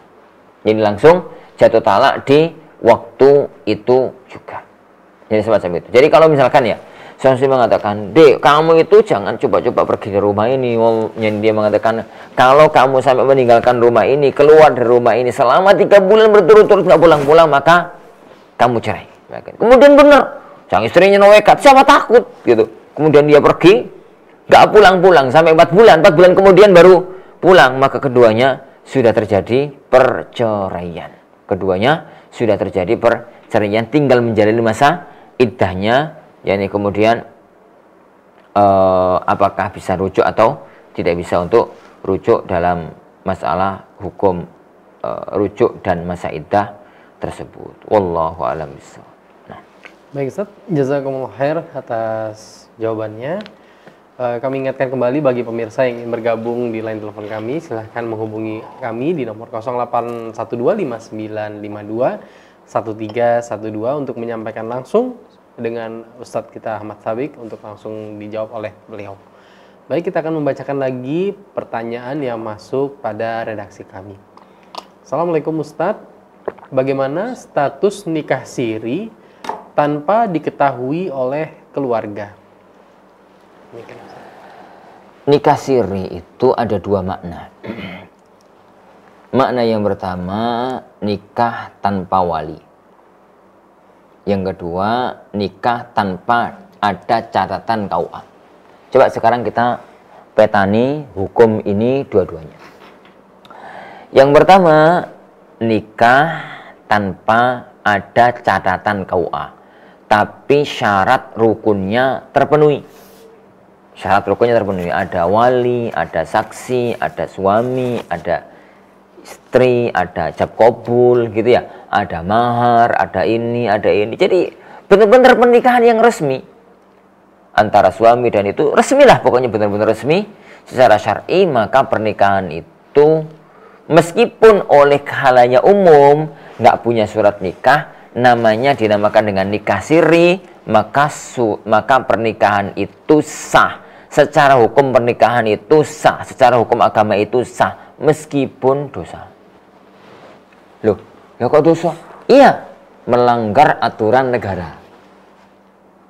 Jadi langsung jatuh talak di waktu itu juga. Jadi semacam itu. Jadi kalau misalkan ya, suami mengatakan, Dek, kamu itu jangan coba-coba pergi ke rumah ini. Yang dia mengatakan, kalau kamu sampai meninggalkan rumah ini, keluar dari rumah ini selama 3 bulan berturut-turut nggak pulang-pulang, maka kamu cerai. Kemudian benar, sang istrinya nekat, siapa takut gitu. Kemudian dia pergi, nggak pulang-pulang sampai 4 bulan. 4 bulan kemudian baru pulang, maka keduanya sudah terjadi perceraian. Keduanya sudah terjadi perceraian, tinggal menjalani masa iddahnya, yakni kemudian apakah bisa rujuk atau tidak bisa untuk rujuk dalam masalah hukum rujuk dan masa iddah tersebut. Wallahu a'lam bishawab. Nah. Baik Ustaz, jazakumullah khair atas jawabannya. Kami ingatkan kembali bagi pemirsa yang ingin bergabung di line telepon kami, silahkan menghubungi kami di nomor 081259521312 untuk menyampaikan langsung dengan Ustadz kita Ahmad Sabik untuk langsung dijawab oleh beliau. Baik, kita akan membacakan lagi pertanyaan yang masuk pada redaksi kami. Assalamualaikum Ustadz, bagaimana status nikah siri tanpa diketahui oleh keluarga? Nikah siri itu ada 2 makna. Makna yang pertama, nikah tanpa wali. Yang kedua, nikah tanpa ada catatan KUA. Coba sekarang kita petani hukum ini dua-duanya. Yang pertama, nikah tanpa ada catatan KUA, tapi syarat rukunnya terpenuhi. Syarat rukunnya terpenuhi. Ada wali, ada saksi, ada suami, ada istri, ada ijab kabul gitu ya, ada mahar, ada ini, ada ini. Jadi benar-benar pernikahan yang resmi antara suami dan itu resmilah, pokoknya benar-benar resmi secara syar'i. Maka pernikahan itu meskipun oleh khalayak umum nggak punya surat nikah, namanya dinamakan dengan nikah siri, maka pernikahan itu sah. Secara hukum pernikahan itu sah, secara hukum agama itu sah, meskipun dosa. Loh, ya kok dosa? Iya, melanggar aturan negara.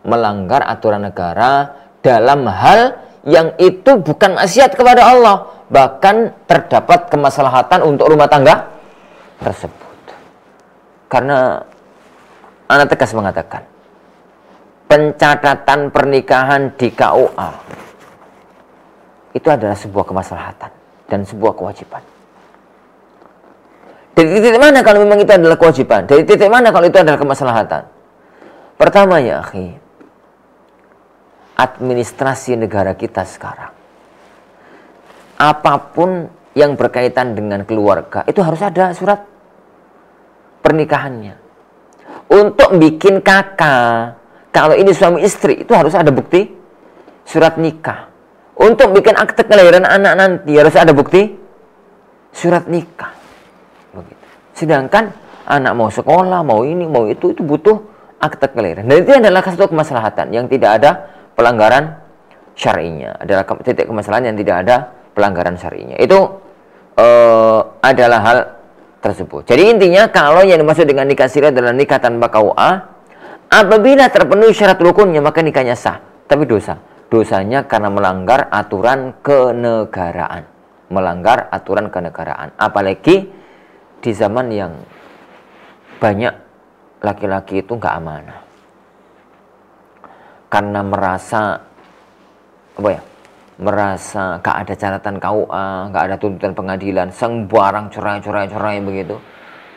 Melanggar aturan negara dalam hal yang itu bukan maksiat kepada Allah, bahkan terdapat kemaslahatan untuk rumah tangga tersebut. Karena anak tegas mengatakan, pencatatan pernikahan di KUA itu adalah sebuah kemaslahatan dan sebuah kewajiban. Dari titik mana kalau memang itu adalah kewajiban? Dari titik mana kalau itu adalah kemaslahatan? Pertama ya akhi, administrasi negara kita sekarang, apapun yang berkaitan dengan keluarga itu harus ada surat pernikahannya. Untuk bikin kakak, kalau ini suami istri, itu harus ada bukti surat nikah. Untuk bikin akte kelahiran anak nanti harus ada bukti surat nikah. Begitu. Sedangkan anak mau sekolah, mau ini, mau itu butuh akte kelahiran. Dan itu adalah satu kemaslahatan yang tidak ada pelanggaran syar'inya. Adalah titik kemaslahatan yang tidak ada pelanggaran syar'inya. Itu adalah hal tersebut. Jadi intinya kalau yang dimaksud dengan nikah siri adalah nikah tanpa KUA, apabila terpenuhi syarat rukunnya maka nikahnya sah. Tapi dosanya karena melanggar aturan kenegaraan. Melanggar aturan kenegaraan. Apalagi di zaman yang banyak laki-laki itu nggak amanah. Karena merasa merasa gak ada catatan KUA, gak ada tuntutan pengadilan, sembarang cerai begitu,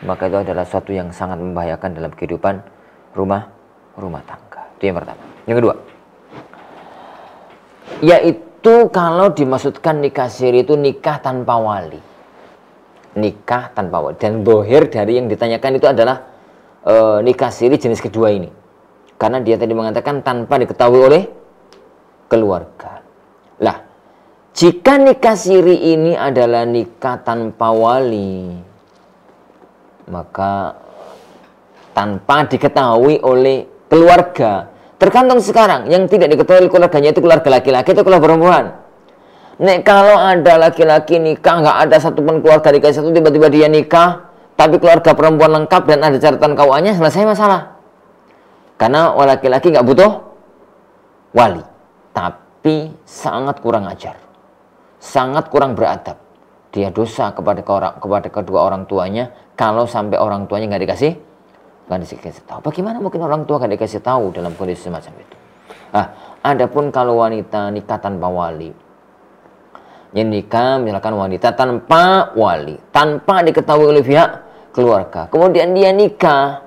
maka itu adalah suatu yang sangat membahayakan dalam kehidupan rumah tangga. Itu yang pertama. Yang kedua, yaitu kalau dimaksudkan nikah siri itu nikah tanpa wali. Nikah tanpa wali. Dan dohir dari yang ditanyakan itu adalah nikah siri jenis kedua ini. Karena dia tadi mengatakan tanpa diketahui oleh keluarga. Lah, jika nikah siri ini adalah nikah tanpa wali, maka tanpa diketahui oleh keluarga. Tergantung sekarang, yang tidak diketahui oleh keluarganya itu keluarga laki-laki atau keluarga perempuan. Nek kalau ada laki-laki nikah, nggak ada satupun keluarga nikah satu, tiba-tiba dia nikah, tapi keluarga perempuan lengkap dan ada catatan KUA-nya, selesai masalah. Karena laki-laki nggak butuh wali. Tapi sangat kurang ajar, sangat kurang beradab. Dia dosa kepada kedua orang tuanya kalau sampai orang tuanya nggak dikasih tahu. Bagaimana mungkin orang tua nggak dikasih tahu dalam kondisi semacam itu? Adapun kalau wanita nikah tanpa wali, yang nikah misalkan wanita tanpa wali, tanpa diketahui oleh pihak keluarga, kemudian dia nikah,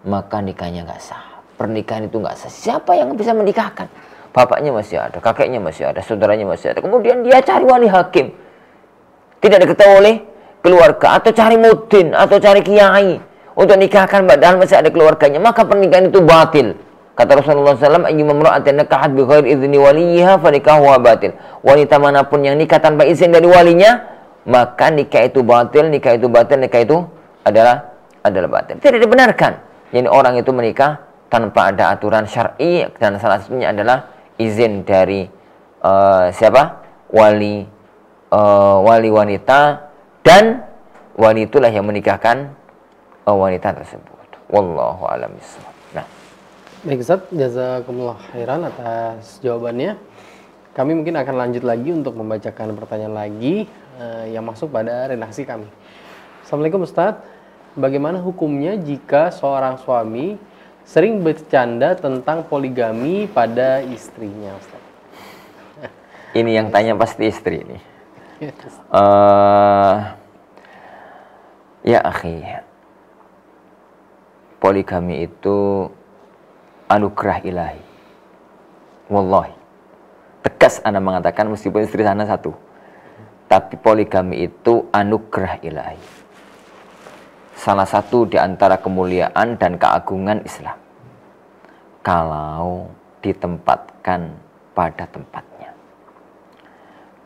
maka nikahnya nggak sah. Pernikahan itu nggak sah. Siapa yang bisa menikahkan? Bapaknya masih ada, kakeknya masih ada, saudaranya masih ada. Kemudian dia cari wali hakim. Tidak diketahui oleh keluarga. Atau cari mudin, atau cari kiai. Untuk nikahkan padahal masih ada keluarganya. Maka pernikahan itu batil. Kata Rasulullah SAW, ayyuma imra'atin nakahat bi ghairi idzni waliyha fa nikahuha batil. Wanita manapun yang nikah tanpa izin dari walinya, maka nikah itu batil, nikah itu adalah batil. Tidak dibenarkan. Jadi orang itu menikah tanpa ada aturan syar'i, dan salah satunya adalah izin dari wali wanita, dan wali itulah yang menikahkan wanita tersebut. Wallahu a'lam bishawab. Nah, baik Ustaz, jazakumullah khairan atas jawabannya. Kami mungkin akan lanjut lagi untuk membacakan pertanyaan lagi yang masuk pada redaksi kami. Assalamualaikum Ustaz, bagaimana hukumnya jika seorang suami sering bercanda tentang poligami pada istrinya, Ustaz? Ini yang tanya pasti istri ini. Ya akhi, poligami itu anugerah ilahi. Wallahi, tegas Anda mengatakan meskipun istri sana satu, tapi poligami itu anugerah ilahi. Salah satu di antara kemuliaan dan keagungan Islam kalau ditempatkan pada tempatnya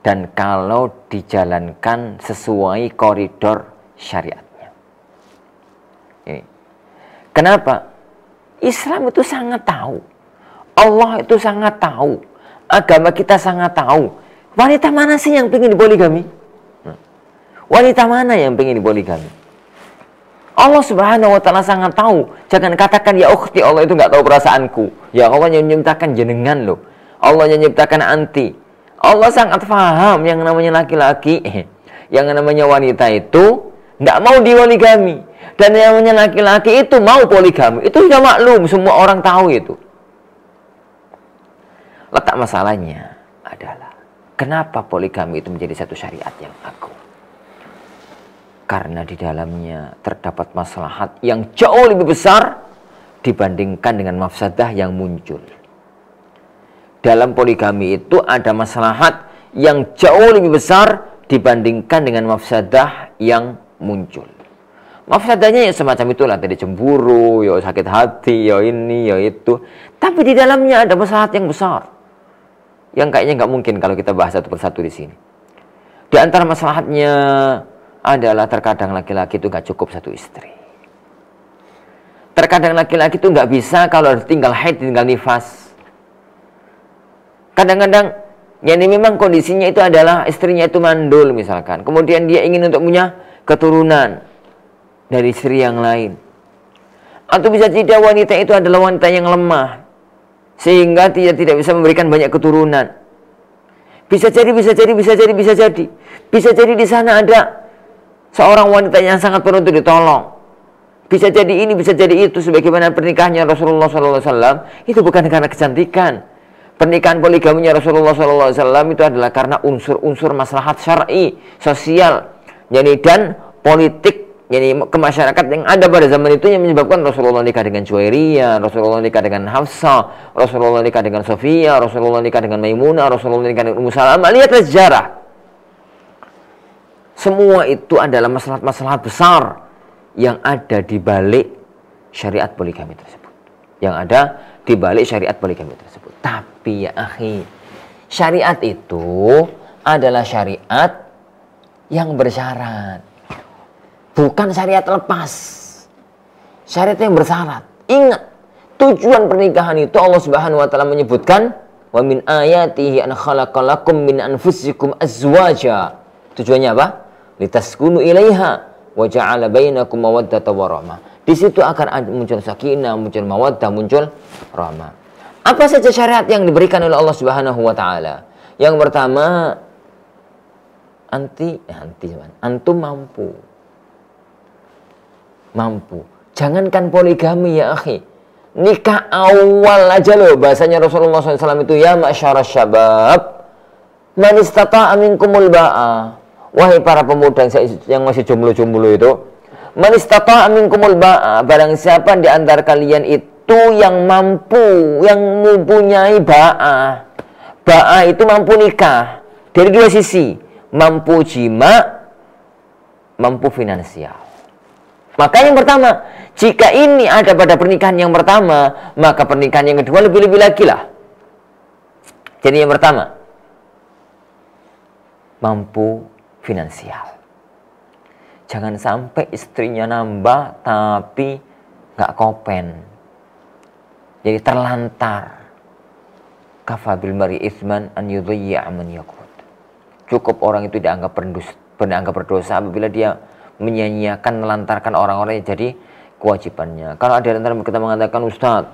dan kalau dijalankan sesuai koridor syariatnya. Ini. Kenapa? Islam itu sangat tahu, Allah itu sangat tahu, agama kita sangat tahu. Wanita mana sih yang pengen dipoligami? Wanita mana yang pengen dipoligami? Allah Subhanahu wa Ta'ala sangat tahu. Jangan katakan ya ukhti, Allah itu nggak tahu perasaanku. Ya Allah yang menciptakan jenengan loh. Allah yang menciptakan anti. Allah sangat paham yang namanya laki-laki, yang namanya wanita itu nggak mau dipoligami, dan yang namanya laki-laki itu mau poligami. Itu sudah maklum, semua orang tahu itu. Letak masalahnya adalah kenapa poligami itu menjadi satu syariat yang agung? Karena di dalamnya terdapat maslahat yang jauh lebih besar dibandingkan dengan mafsadah yang muncul. Dalam poligami itu ada maslahat yang jauh lebih besar dibandingkan dengan mafsadah yang muncul. Mafsadahnya ya semacam itulah, tadi cemburu, ya sakit hati, ya ini, ya itu. Tapi di dalamnya ada maslahat yang besar, yang kayaknya nggak mungkin kalau kita bahas satu persatu di sini. Di antara maslahatnya adalah terkadang laki-laki itu nggak cukup satu istri. Terkadang laki-laki itu nggak bisa kalau tinggal haid, tinggal nifas. Kadang-kadang ya ini memang kondisinya itu adalah istrinya itu mandul misalkan. Kemudian dia ingin untuk punya keturunan dari istri yang lain. Atau bisa jadi wanita itu adalah wanita yang lemah sehingga dia tidak bisa memberikan banyak keturunan. Bisa jadi di sana ada seorang wanita yang sangat perlu untuk ditolong. Bisa jadi ini, bisa jadi itu. Sebagaimana pernikahannya Rasulullah SAW itu bukan karena kecantikan. Pernikahan poligaminya Rasulullah SAW itu adalah karena unsur-unsur maslahat syar'i, sosial, dan politik, kemasyarakat yang ada pada zaman itu yang menyebabkan Rasulullah nikah dengan Juwairiyah, Rasulullah nikah dengan Hafsah, Rasulullah nikah dengan Sofia, Rasulullah nikah dengan Maimunah, Rasulullah nikah dengan Ummu Salamah. Lihatlah sejarah. Semua itu adalah maslahat-maslahat besar yang ada di balik syariat poligami tersebut. Yang ada di balik syariat poligami tersebut. Tapi ya akhi, syariat itu adalah syariat yang bersyarat. Bukan syariat lepas. Syariat yang bersyarat. Ingat, tujuan pernikahan itu Allah Subhanahu wa taala menyebutkan wa min ayatihi an khalaqalakum min anfusikum azwaja. Tujuannya apa? Litaskunu ilaiha wa ja'ala bainakum mawaddatan wa rahmah. Di situ akan muncul sakinah, muncul mawaddah, muncul rahmah. Apa saja syariat yang diberikan oleh Allah Subhanahu wa taala? Yang pertama, antum mampu. Jangankan poligami ya akhi. Nikah awal aja loh, bahasanya Rasulullah SAW itu ya ma'syarasy syabab man istata'a minkumul ba'a. Wahai para pemuda yang masih jomblo-jomblo itu, man istata'a minkumul ba'a, barang siapa di antara kalian itu yang mampu, yang mempunyai ba'a. Ba'a itu mampu nikah dari dua sisi, mampu jima, mampu finansial. Maka yang pertama, jika ini ada pada pernikahan yang pertama, maka pernikahan yang kedua lebih-lebih lagi lah. Jadi yang pertama, mampu finansial. Jangan sampai istrinya nambah tapi nggak kopen. Jadi terlantar. Kafa bil mar'i itsman an yudhiyya man yaqut. Cukup orang itu dianggap berdosa apabila dia menyia-nyiakan, melantarkan orang-orang yang jadi kewajibannya. Kalau ada antara kita mengatakan, Ustaz,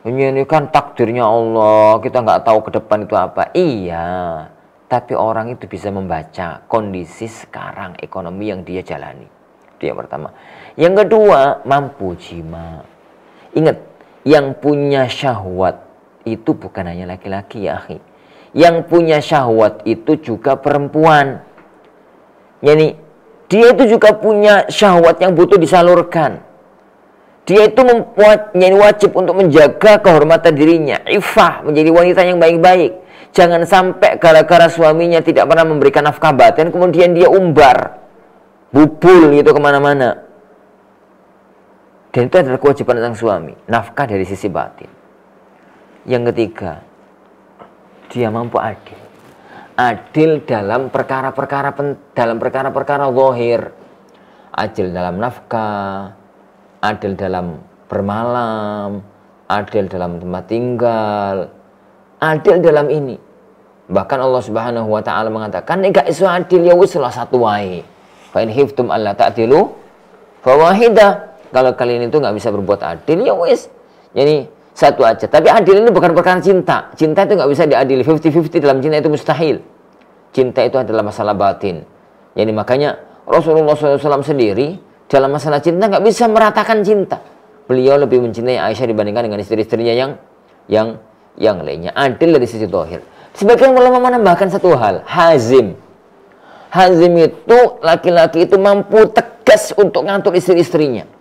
ini kan takdirnya Allah, kita nggak tahu ke depan itu apa. Iya, tapi orang itu bisa membaca kondisi sekarang ekonomi yang dia jalani. Itu yang pertama. Yang kedua, mampu jima. Ingat, yang punya syahwat itu bukan hanya laki-laki ya akhi. Yang punya syahwat itu juga perempuan. Yani dia itu juga punya syahwat yang butuh disalurkan. Dia itu wajib untuk menjaga kehormatan dirinya, iffah, menjadi wanita yang baik-baik. Jangan sampai gara-gara suaminya tidak pernah memberikan nafkah batin, kemudian dia umbar, bubul gitu kemana-mana. Dan itu adalah kewajiban sang suami, nafkah dari sisi batin. Yang ketiga, dia mampu adil. Adil dalam perkara-perkara zahir. Adil dalam nafkah, adil dalam bermalam, adil dalam tempat tinggal, adil dalam ini. Bahkan Allah Subhanahu wa taala mengatakan, "Nek iso adil ya wis salah satu wae. Fa in khiftum alla ta'dilu fa wahidah." Kalau kalian itu nggak bisa berbuat adil ya wis. Jadi satu aja. Tapi adil ini bukan perkara cinta. Cinta itu nggak bisa diadili 50-50, dalam cinta itu mustahil. Cinta itu adalah masalah batin. Jadi makanya Rasulullah SAW sendiri dalam masalah cinta nggak bisa meratakan cinta. Beliau lebih mencintai Aisyah dibandingkan dengan istri-istrinya yang lainnya. Adil dari sisi zahir. Sebagian ulama menambahkan satu hal, hazim. Hazim itu laki-laki itu mampu tegas untuk ngatur istri-istrinya.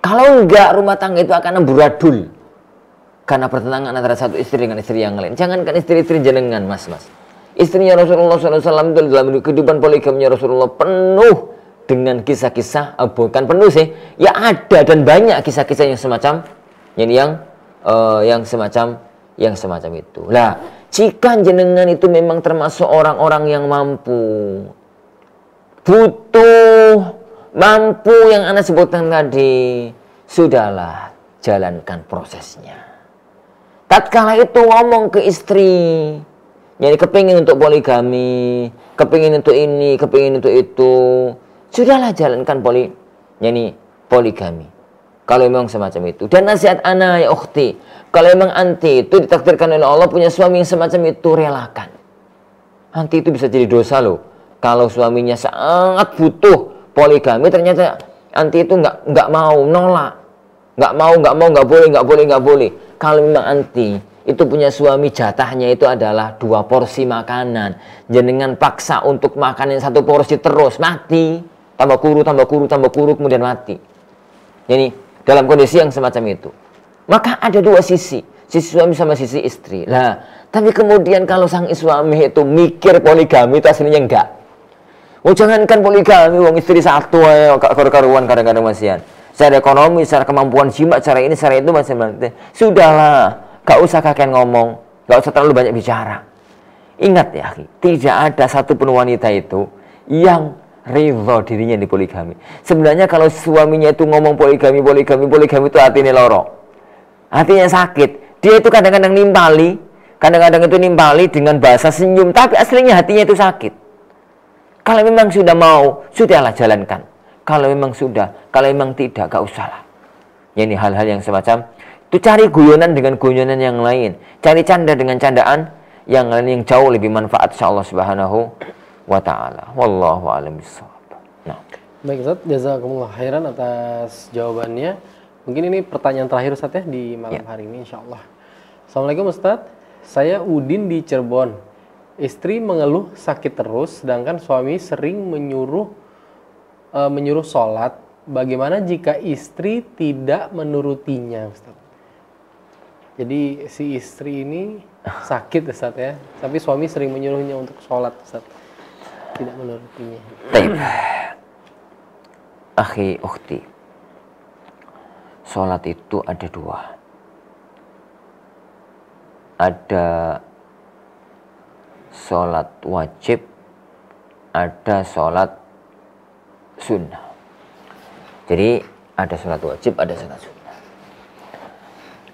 Kalau enggak, rumah tangga itu akan amburadul karena pertentangan antara satu istri dengan istri yang lain. Jangankan istri-istri jenengan, mas. Istrinya Rasulullah SAW dalam kehidupan poligaminya Rasulullah penuh dengan kisah-kisah, bukan penuh sih, ya ada dan banyak kisah-kisah yang semacam yang semacam itu. Lah, jika jenengan itu memang termasuk orang-orang yang mampu yang Anda sebutkan tadi, sudahlah, jalankan prosesnya. Tatkala itu ngomong ke istri, jadi kepingin untuk poligami, kepingin untuk ini, kepingin untuk itu, sudahlah jalankan poligami. Kalau memang semacam itu. Dan nasihat ana ya ukhti, kalau memang anti itu ditakdirkan oleh Allah punya suami yang semacam itu, relakan. Anti itu bisa jadi dosa loh. Kalau suaminya sangat butuh poligami, ternyata anti itu nggak mau, nolak, nggak boleh. Kalau memang anti itu punya suami, jatahnya itu adalah 2 porsi makanan, jenengan paksa untuk makan yang 1 porsi terus, mati, tambah kuru, kemudian mati. Jadi dalam kondisi yang semacam itu, maka ada 2 sisi suami sama sisi istri. Nah, tapi kemudian kalau sang suami itu mikir poligami, itu aslinya enggak. Oh, jangankan poligami, wong istri 1 ayo karuan kadang-kadang masihan. Secara ekonomi, secara kemampuan jimat, secara ini, secara itu masih sudahlah, gak usah kakek ngomong, gak usah terlalu banyak bicara. Ingat ya, tidak ada satupun wanita itu yang ridho dirinya di poligami. Sebenarnya kalau suaminya itu ngomong poligami itu hatinya loro, hatinya sakit. Dia itu kadang-kadang nimpali dengan bahasa senyum, tapi aslinya hatinya itu sakit. Kalau memang sudah mau, sudahlah jalankan. Kalau memang sudah, kalau memang tidak, gak usahlah. Ini hal-hal yang semacam itu, cari guyonan dengan guyonan yang lain, cari canda dengan candaan yang lain yang jauh lebih manfaat insyaallah subhanahu wa ta'ala. Wallahu a'lam bishawab. Nah. Baik Ustaz, jazakumullah khairan atas jawabannya. Mungkin ini pertanyaan terakhir Ustaz ya di malam hari ini insyaallah. Assalamualaikum Ustaz, saya Udin di Cirebon. Istri mengeluh sakit terus, sedangkan suami sering menyuruh sholat. Bagaimana jika istri tidak menurutinya Ustaz? Jadi si istri ini sakit Ustaz ya, tapi suami sering menyuruhnya untuk sholat Ustaz, tidak menurutinya. Baik. Akhi, ukhti, sholat itu ada 2. Ada sholat wajib, ada sholat sunnah. Jadi ada sholat wajib, ada sholat sunnah.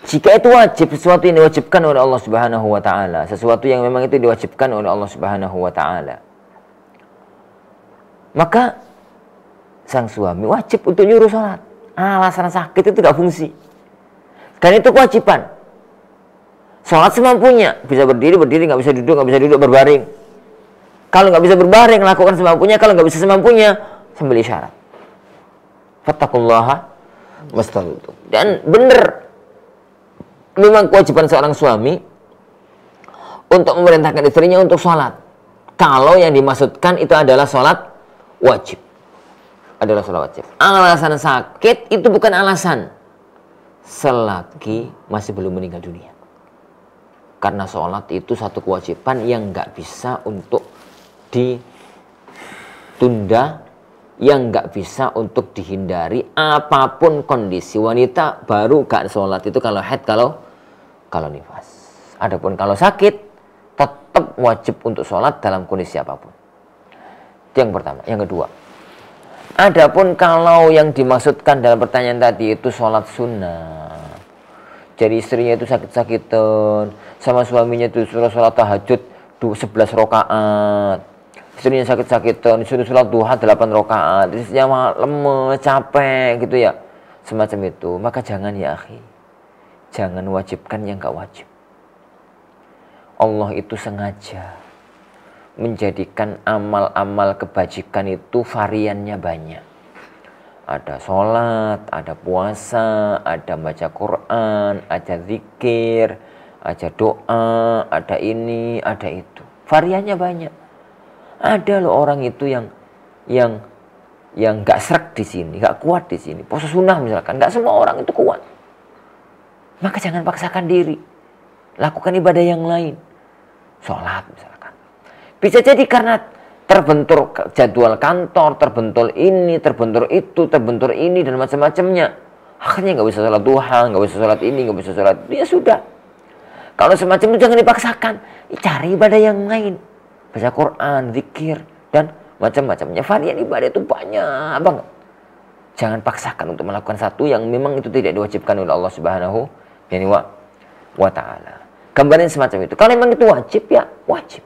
Jika itu wajib, sesuatu yang diwajibkan oleh Allah Subhanahu wa ta'ala, sesuatu yang memang itu diwajibkan oleh Allah Subhanahu wa ta'ala, maka sang suami wajib untuk nyuruh sholat. Alasan sakit itu gak fungsi, dan itu kewajiban. Sholat semampunya, bisa berdiri, nggak bisa duduk, berbaring. Kalau nggak bisa berbaring, lakukan semampunya. Kalau nggak bisa semampunya, sambil isyarat. Fattaqullaha mastata'tum. Dan benar, memang kewajiban seorang suami untuk memerintahkan istrinya untuk sholat. Kalau yang dimaksudkan itu adalah sholat wajib. Alasan sakit itu bukan alasan selagi masih belum meninggal dunia. Karena sholat itu satu kewajiban yang nggak bisa untuk ditunda, yang nggak bisa untuk dihindari apapun kondisi. Wanita baru gak sholat itu kalau haid, kalau nifas. Adapun kalau sakit, tetap wajib untuk sholat dalam kondisi apapun. Itu yang pertama. Yang kedua, adapun kalau yang dimaksudkan dalam pertanyaan tadi itu sholat sunnah, jadi istrinya itu sakit-sakitan, sama suaminya itu suruh sholat tahajud 11 rakaat. Istrinya sakit-sakitan, disuruh sholat duha 8 rakaat. Istrinya lemes, capek gitu ya. Semacam itu. Maka jangan ya akhi, jangan wajibkan yang gak wajib. Allah itu sengaja menjadikan amal-amal kebajikan itu variannya banyak. Ada sholat, ada puasa, ada baca Quran, ada zikir, ada doa, ada ini, ada itu. Variannya banyak. Ada loh orang itu yang nggak srek di sini, nggak kuat di sini. Puasa sunnah misalkan, nggak semua orang itu kuat. Maka jangan paksakan diri. Lakukan ibadah yang lain. Sholat misalkan. Bisa jadi karena terbentur jadwal kantor, terbentur ini, terbentur itu, terbentur ini, dan macam-macamnya. Akhirnya nggak bisa sholat duha, nggak bisa sholat ini, nggak bisa sholat. Ya sudah. Kalau semacam itu jangan dipaksakan. Cari ibadah yang lain. Baca Quran, zikir, dan macam-macamnya. Varian ibadah itu banyak banget. Jangan paksakan untuk melakukan satu yang memang itu tidak diwajibkan oleh Allah Subhanahu wa ta'ala. Gambaran semacam itu. Kalau memang itu wajib, ya wajib.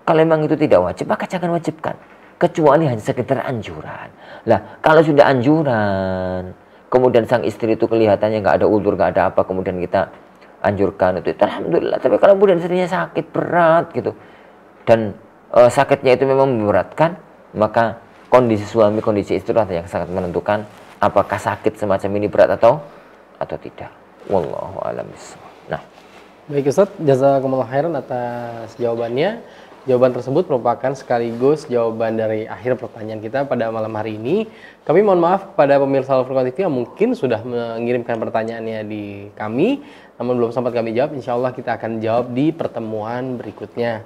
Kalau memang itu tidak wajib, maka jangan wajibkan. Kecuali hanya sekedar anjuran. Lah, kalau sudah anjuran, kemudian sang istri itu kelihatannya nggak ada ulur, nggak ada apa, kemudian kita anjurkan itu alhamdulillah. Tapi kalau kemudian istrinya sakit berat gitu, dan sakitnya itu memang memberatkan, maka kondisi suami, kondisi istri yang sangat menentukan apakah sakit semacam ini berat atau tidak. Wallahu a'lam bishawab. Nah, Baik Ustaz, jazakumullah khairan atas jawabannya. Jawaban tersebut merupakan sekaligus jawaban dari akhir pertanyaan kita pada malam hari ini. Kami mohon maaf kepada pemirsa Al-Furqan TV yang mungkin sudah mengirimkan pertanyaannya di kami, namun belum sempat kami jawab. Insya Allah kita akan jawab di pertemuan berikutnya.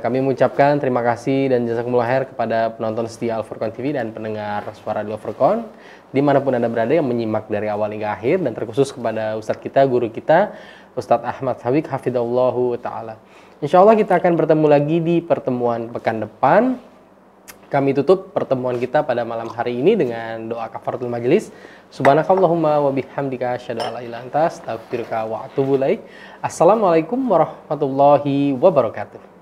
Kami mengucapkan terima kasih dan jazakumullah khair kepada penonton setia Al-Furqan TV dan pendengar suara di Al-Furqan dimanapun Anda berada yang menyimak dari awal hingga akhir, dan terkhusus kepada Ustadz kita, guru kita, Ustadz Ahmad Habib hafidhahullahu ta'ala. Insya Allah kita akan bertemu lagi di pertemuan pekan depan. Kami tutup pertemuan kita pada malam hari ini dengan doa kafaratul majelis. Subhanakallahumma wa bihamdika asyhadu an la ilaha illa anta astaghfiruka wa atubu ilaik. Assalamualaikum warahmatullahi wabarakatuh.